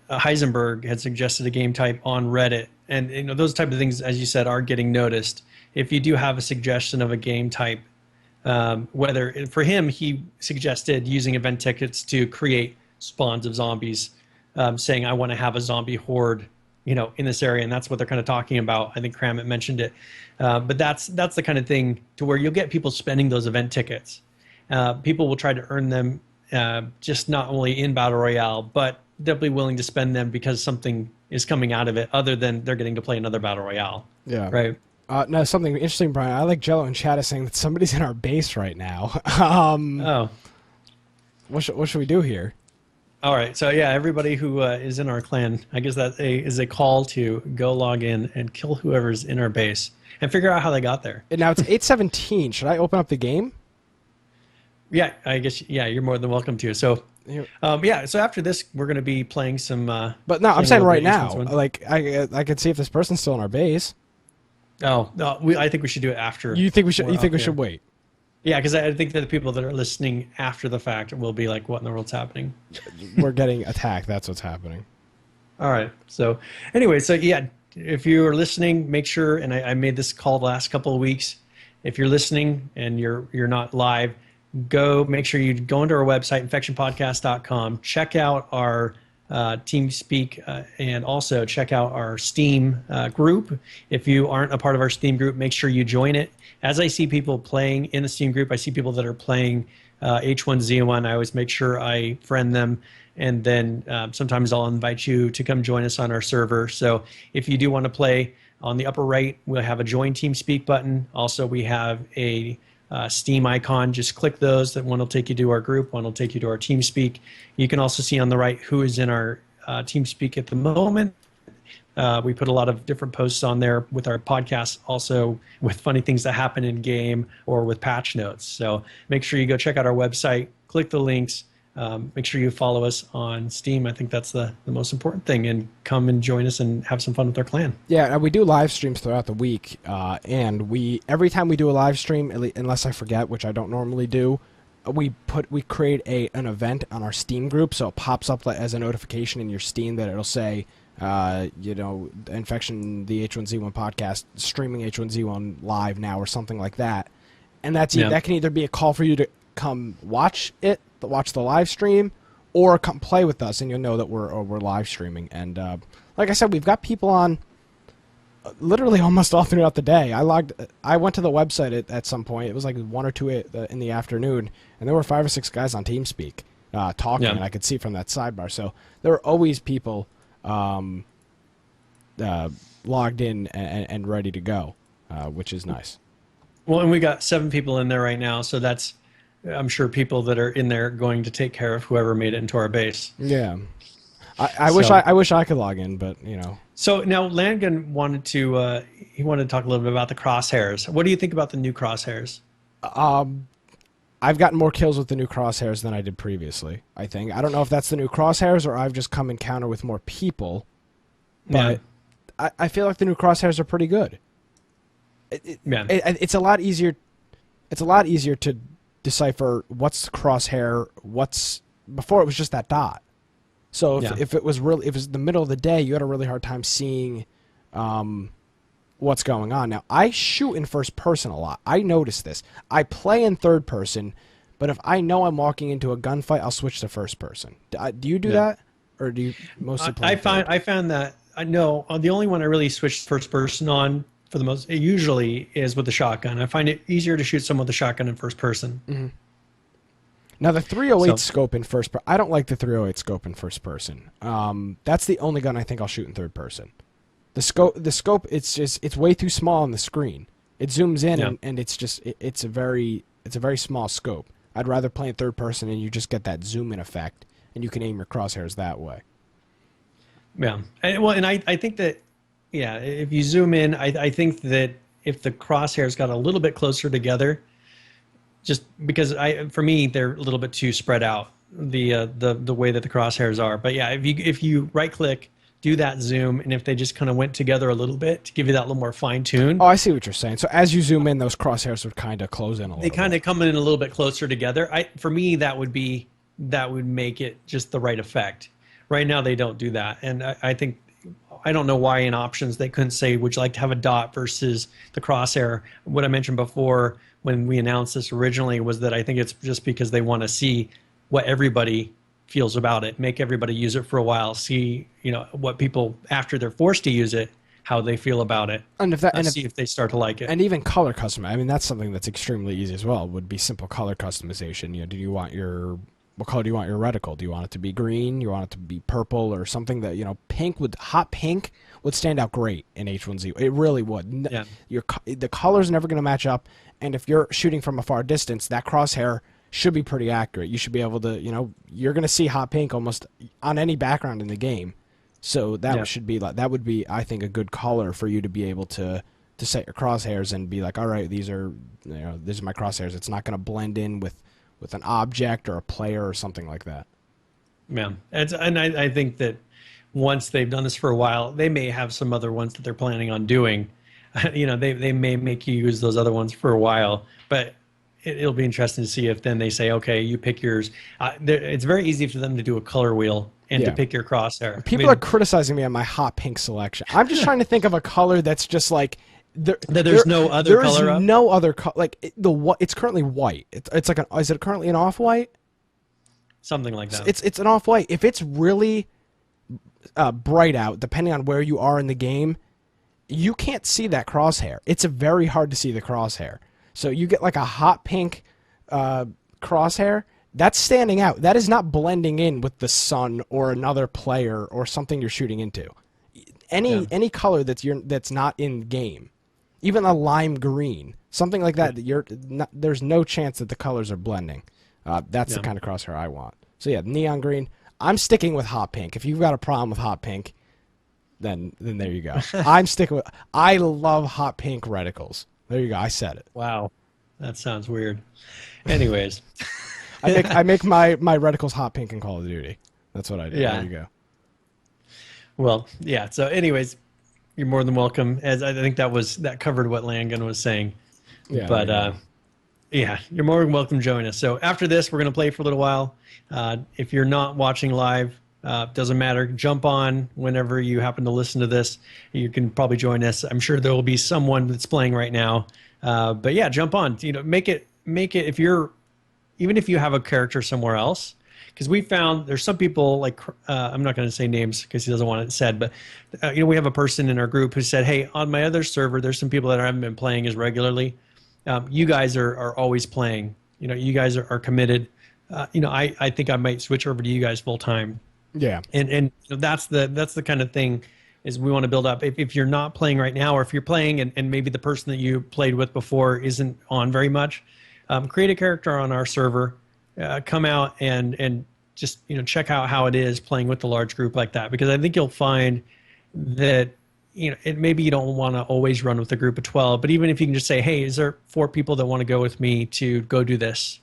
Heisenberg had suggested a game type on Reddit, and those type of things, as you said, are getting noticed. If you do have a suggestion of a game type, whether for him he suggested using event tickets to create spawns of zombies, saying I want to have a zombie horde, in this area, and that's what they're kind of talking about. I think Kramit mentioned it, but that's the kind of thing to where you'll get people spending those event tickets. People will try to earn them, just not only in Battle Royale, but they'll be willing to spend them because something is coming out of it other than they're getting to play another Battle Royale. Yeah. Right. No, something interesting, Brian. I like Jello in chat is saying that somebody's in our base right now. What should we do here? All right. So, yeah, everybody who is in our clan, I guess that is a call to go log in and kill whoever's in our base and figure out how they got there. And now it's 8:17. Should I open up the game? Yeah, I guess, you're more than welcome to. So, so after this, we're going to be playing some... but no, I'm saying right now. Like, I could see if this person's still in our base. Oh, no, I think we should do it after. You think we should? You think we should wait? Yeah, because I think that the people that are listening after the fact will be like, "What in the world's happening?" We're getting attacked. That's what's happening. All right. So, anyway, if you are listening, make sure. And I made this call the last couple of weeks. If you're listening and you're not live, make sure you go into our website, infectionpodcast.com. Check out our TeamSpeak, and also check out our Steam group. If you aren't a part of our Steam group, make sure you join it. As I see people playing in the Steam group, I see people that are playing H1Z1. I always make sure I friend them, and then sometimes I'll invite you to come join us on our server. So if you do want to play, on the upper right, we'll have a Join TeamSpeak button. Also, we have a Steam icon. Just click those. That one will take you to our group, one will take you to our TeamSpeak. You can also see on the right who is in our TeamSpeak at the moment. We put a lot of different posts on there with our podcast, also with funny things that happen in game or with patch notes. So make sure you go check out our website, click the links, make sure you follow us on Steam. I think that's the most important thing, and come and join us and have some fun with our clan. Yeah, we do live streams throughout the week, and every time we do a live stream, unless I forget, which I don't normally do, we create an event on our Steam group, so it pops up as a notification in your Steam that it'll say, Infection, the H1Z1 podcast, streaming H1Z1 live now, or something like that. And that can either be a call for you to come watch the live stream, or come play with us, and you'll know that we're live streaming. And like I said, we've got people on literally almost all throughout the day. I went to the website at some point. It was like 1 or 2 in the afternoon, and there were 5 or 6 guys on TeamSpeak talking, and I could see from that sidebar. So there were always people logged in and ready to go, which is nice. Well, and we got 7 people in there right now, so that's, I'm sure, people that are in there going to take care of whoever made it into our base. Yeah, I wish I could log in, but So now Landgun wanted to talk a little bit about the crosshairs. What do you think about the new crosshairs? I've gotten more kills with the new crosshairs than I did previously, I think. I don't know if that's the new crosshairs or I've just come encounter with more people, but I feel like the new crosshairs are pretty good. It's a lot easier. It's a lot easier to decipher what's crosshair, before it was just that dot. So if it was the middle of the day, you had a really hard time seeing what's going on. Now, I shoot in first person a lot. I notice this. I play in third person, but if I know I'm walking into a gunfight, I'll switch to first person. Do you do that, or do you mostly play? I found that the only one I really switched first person on for the most usually is with the shotgun. I find it easier to shoot someone with a shotgun in first person. Mm-hmm. Now the 308 scope in first person, I don't like the 308 scope in first person. That's the only gun I think I'll shoot in third person. The scope, it's way too small on the screen. It zooms in and it's a very small scope. I'd rather play in third person and you just get that zoom in effect and you can aim your crosshairs that way. Yeah, and I think that yeah, if you zoom in, I think that if the crosshairs got a little bit closer together, just because for me they're a little bit too spread out, the way that the crosshairs are. But yeah, if you right click, do that zoom, and if they just kind of went together a little bit to give you that little more fine tune. Oh, I see what you're saying. So as you zoom in, those crosshairs would kind of close in a little bit. They kind of come in a little bit closer together. For me, that would make it just the right effect. Right now they don't do that, and I think, I don't know why in options they couldn't say, would you like to have a dot versus the crosshair? What I mentioned before when we announced this originally was that I think it's just because they want to see what everybody feels about it, make everybody use it for a while, see, what people, after they're forced to use it, how they feel about it, and see if they start to like it. And even color custom. I mean, that's something that's extremely easy as well, would be simple color customization. Do you want what color do you want your reticle? Do you want it to be green? Do you want it to be purple or something that, hot pink would stand out great in H1Z. It really would. Yeah. The color's never going to match up, and if you're shooting from a far distance, that crosshair should be pretty accurate. You should be able to, you're going to see hot pink almost on any background in the game. So that would be, I think, a good color for you to be able to set your crosshairs and be like, all right, these are my crosshairs. It's not going to blend in with an object or a player or something like that. Yeah, and I think that once they've done this for a while, they may have some other ones that they're planning on doing. They may make you use those other ones for a while, but it'll be interesting to see if then they say, okay, you pick yours. It's very easy for them to do a color wheel and to pick your crosshair. People are criticizing me on my hot pink selection. I'm just trying to think of a color that's just like there's no other color. There's no other color. Like it's currently white. It's like is it currently an off white? Something like that. It's an off white. If it's really bright out, depending on where you are in the game, you can't see that crosshair. It's very hard to see the crosshair. So you get like a hot pink crosshair, that's standing out. That is not blending in with the sun or another player or something you're shooting into. Any color that's not in game, even a lime green, something like that, there's no chance that the colors are blending. That's the kind of crosshair I want. So yeah, neon green. I'm sticking with hot pink. If you've got a problem with hot pink, then there you go. I'm sticking with. I love hot pink reticles. There you go. I said it. Wow, that sounds weird. Anyways, I make my reticles hot pink in Call of Duty. That's what I do. Yeah. There you go. Well, yeah. So, anyways, you're more than welcome. As I think that covered what Langan was saying. Yeah. But yeah, you're more than welcome to join us. So after this, we're going to play for a little while. If you're not watching live, doesn't matter. Jump on whenever you happen to listen to this. You can probably join us. I'm sure there will be someone that's playing right now. But yeah, jump on. Make it. Even if you have a character somewhere else, because we found there's some people like I'm not going to say names because he doesn't want it said, but we have a person in our group who said, hey, on my other server, there's some people that haven't been playing as regularly. You guys are always playing. You guys are committed. I think I might switch over to you guys full time. Yeah. And that's the kind of thing is we want to build up. If you're not playing right now, or if you're playing and maybe the person that you played with before isn't on very much, create a character on our server, come out and just check out how it is playing with a large group like that, because I think you'll find that maybe you don't want to always run with a group of 12, but even if you can just say, hey, is there 4 people that want to go with me to go do this?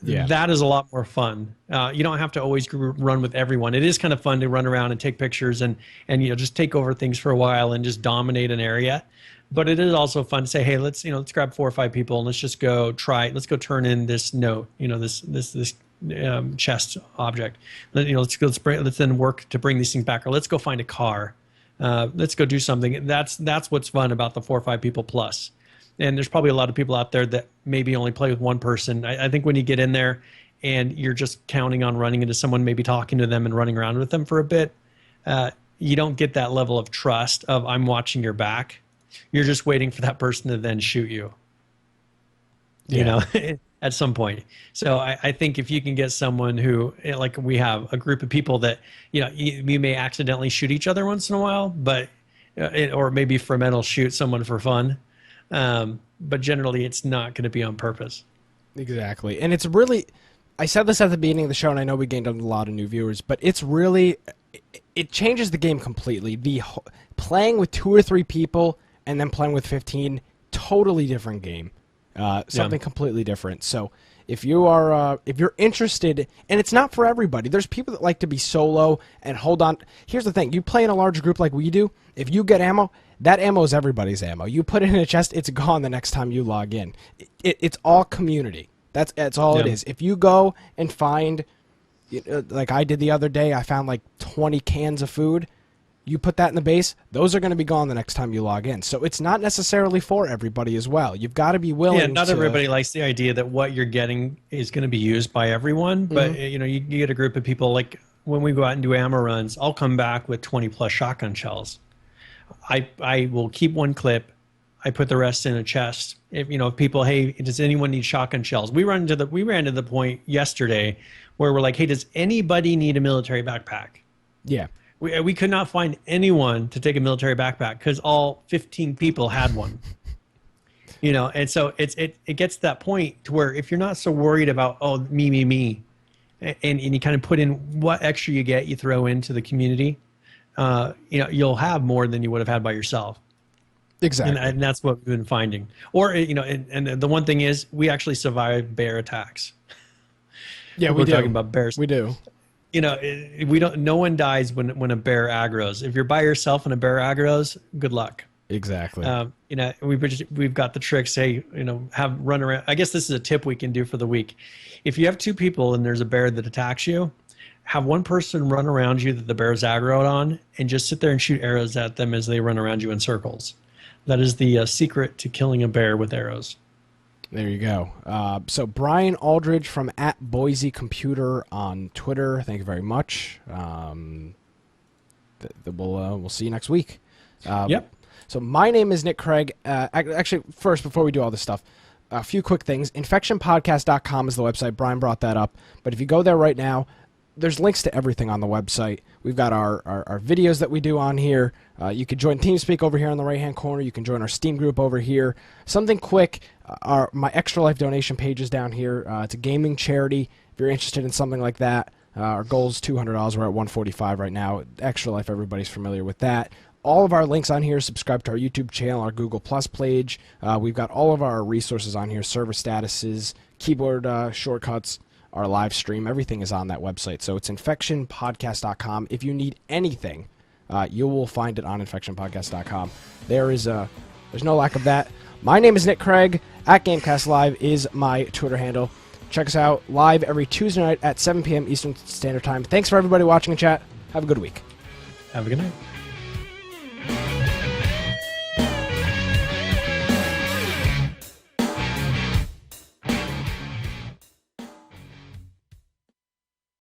Yeah. That is a lot more fun. You don't have to always run with everyone. It is kind of fun to run around and take pictures and just take over things for a while and just dominate an area. But it is also fun to say, hey, let's grab 4 or 5 people and let's just go let's go turn in this note, this chest object. Let's then work to bring these things back, or let's go find a car. Let's go do something. That's what's fun about the 4 or 5 people plus. And there's probably a lot of people out there that maybe only play with one person. I think when you get in there and you're just counting on running into someone, maybe talking to them and running around with them for a bit, you don't get that level of trust of I'm watching your back. You're just waiting for that person to then shoot you, at some point. So I think if you can get someone who, like we have a group of people that, you may accidentally shoot each other once in a while, but, or maybe Ferment will shoot someone for fun. But generally it's not going to be on purpose. Exactly. And it's really, I said this at the beginning of the show, and I know we gained a lot of new viewers, but it's really it changes the game completely. Playing with 2 or 3 people and then playing with 15, totally different game. Something completely different. So if you're interested, and it's not for everybody. There's people that like to be solo and hold on. Here's the thing: you play in a large group like we do. If you get ammo, that ammo is everybody's ammo. You put it in a chest, it's gone the next time you log in. It's all community. That's all it is. If you go and find, like I did the other day, I found like 20 cans of food. You put that in the base, those are going to be gone the next time you log in. So it's not necessarily for everybody as well. You've got to be willing. Yeah, not everybody likes the idea that what you're getting is going to be used by everyone. But you get a group of people, like when we go out and do ammo runs, I'll come back with 20 plus shotgun shells. I will keep one clip. I put the rest in a chest. If people, hey, does anyone need shotgun shells? We ran to the point yesterday where we're like, hey, does anybody need a military backpack? Yeah. We could not find anyone to take a military backpack because all 15 people had one. And so it gets to that point to where if you're not so worried about me, and you kind of put in what extra you get, you throw into the community, you'll have more than you would have had by yourself. Exactly. And that's what we've been finding. Or and the one thing is we actually survive bear attacks. Yeah, we're talking about bears. We do. No one dies when a bear aggroes. If you're by yourself and a bear aggroes, good luck. Exactly. We've got the tricks. Hey, have run around. I guess this is a tip we can do for the week. If you have 2 people and there's a bear that attacks you, have one person run around you that the bear's aggroed on, and just sit there and shoot arrows at them as they run around you in circles. That is the secret to killing a bear with arrows. There you go. So Brian Aldridge from @Boise Computer on Twitter. Thank you very much. We'll see you next week. Yep. So my name is Nick Craig. Actually, first, before we do all this stuff, a few quick things. InfectionPodcast.com is the website. Brian brought that up. But if you go there right now, there's links to everything on the website. We've got our videos that we do on here. You can join TeamSpeak over here on the right-hand corner. You can join our Steam group over here. Something quick, my Extra Life donation page is down here. It's a gaming charity. If you're interested in something like that, our goal is $200. We're at $145 right now. Extra Life, everybody's familiar with that. All of our links on here. Subscribe to our YouTube channel, our Google Plus page. We've got all of our resources on here, server statuses, keyboard shortcuts, our live stream. Everything is on that website. So it's infectionpodcast.com. If you need anything, you will find it on infectionpodcast.com. There's no lack of that. My name is Nick Craig. @GameCastLive is my Twitter handle. Check us out live every Tuesday night at 7 p.m. Eastern Standard Time. Thanks for everybody watching in chat. Have a good week. Have a good night.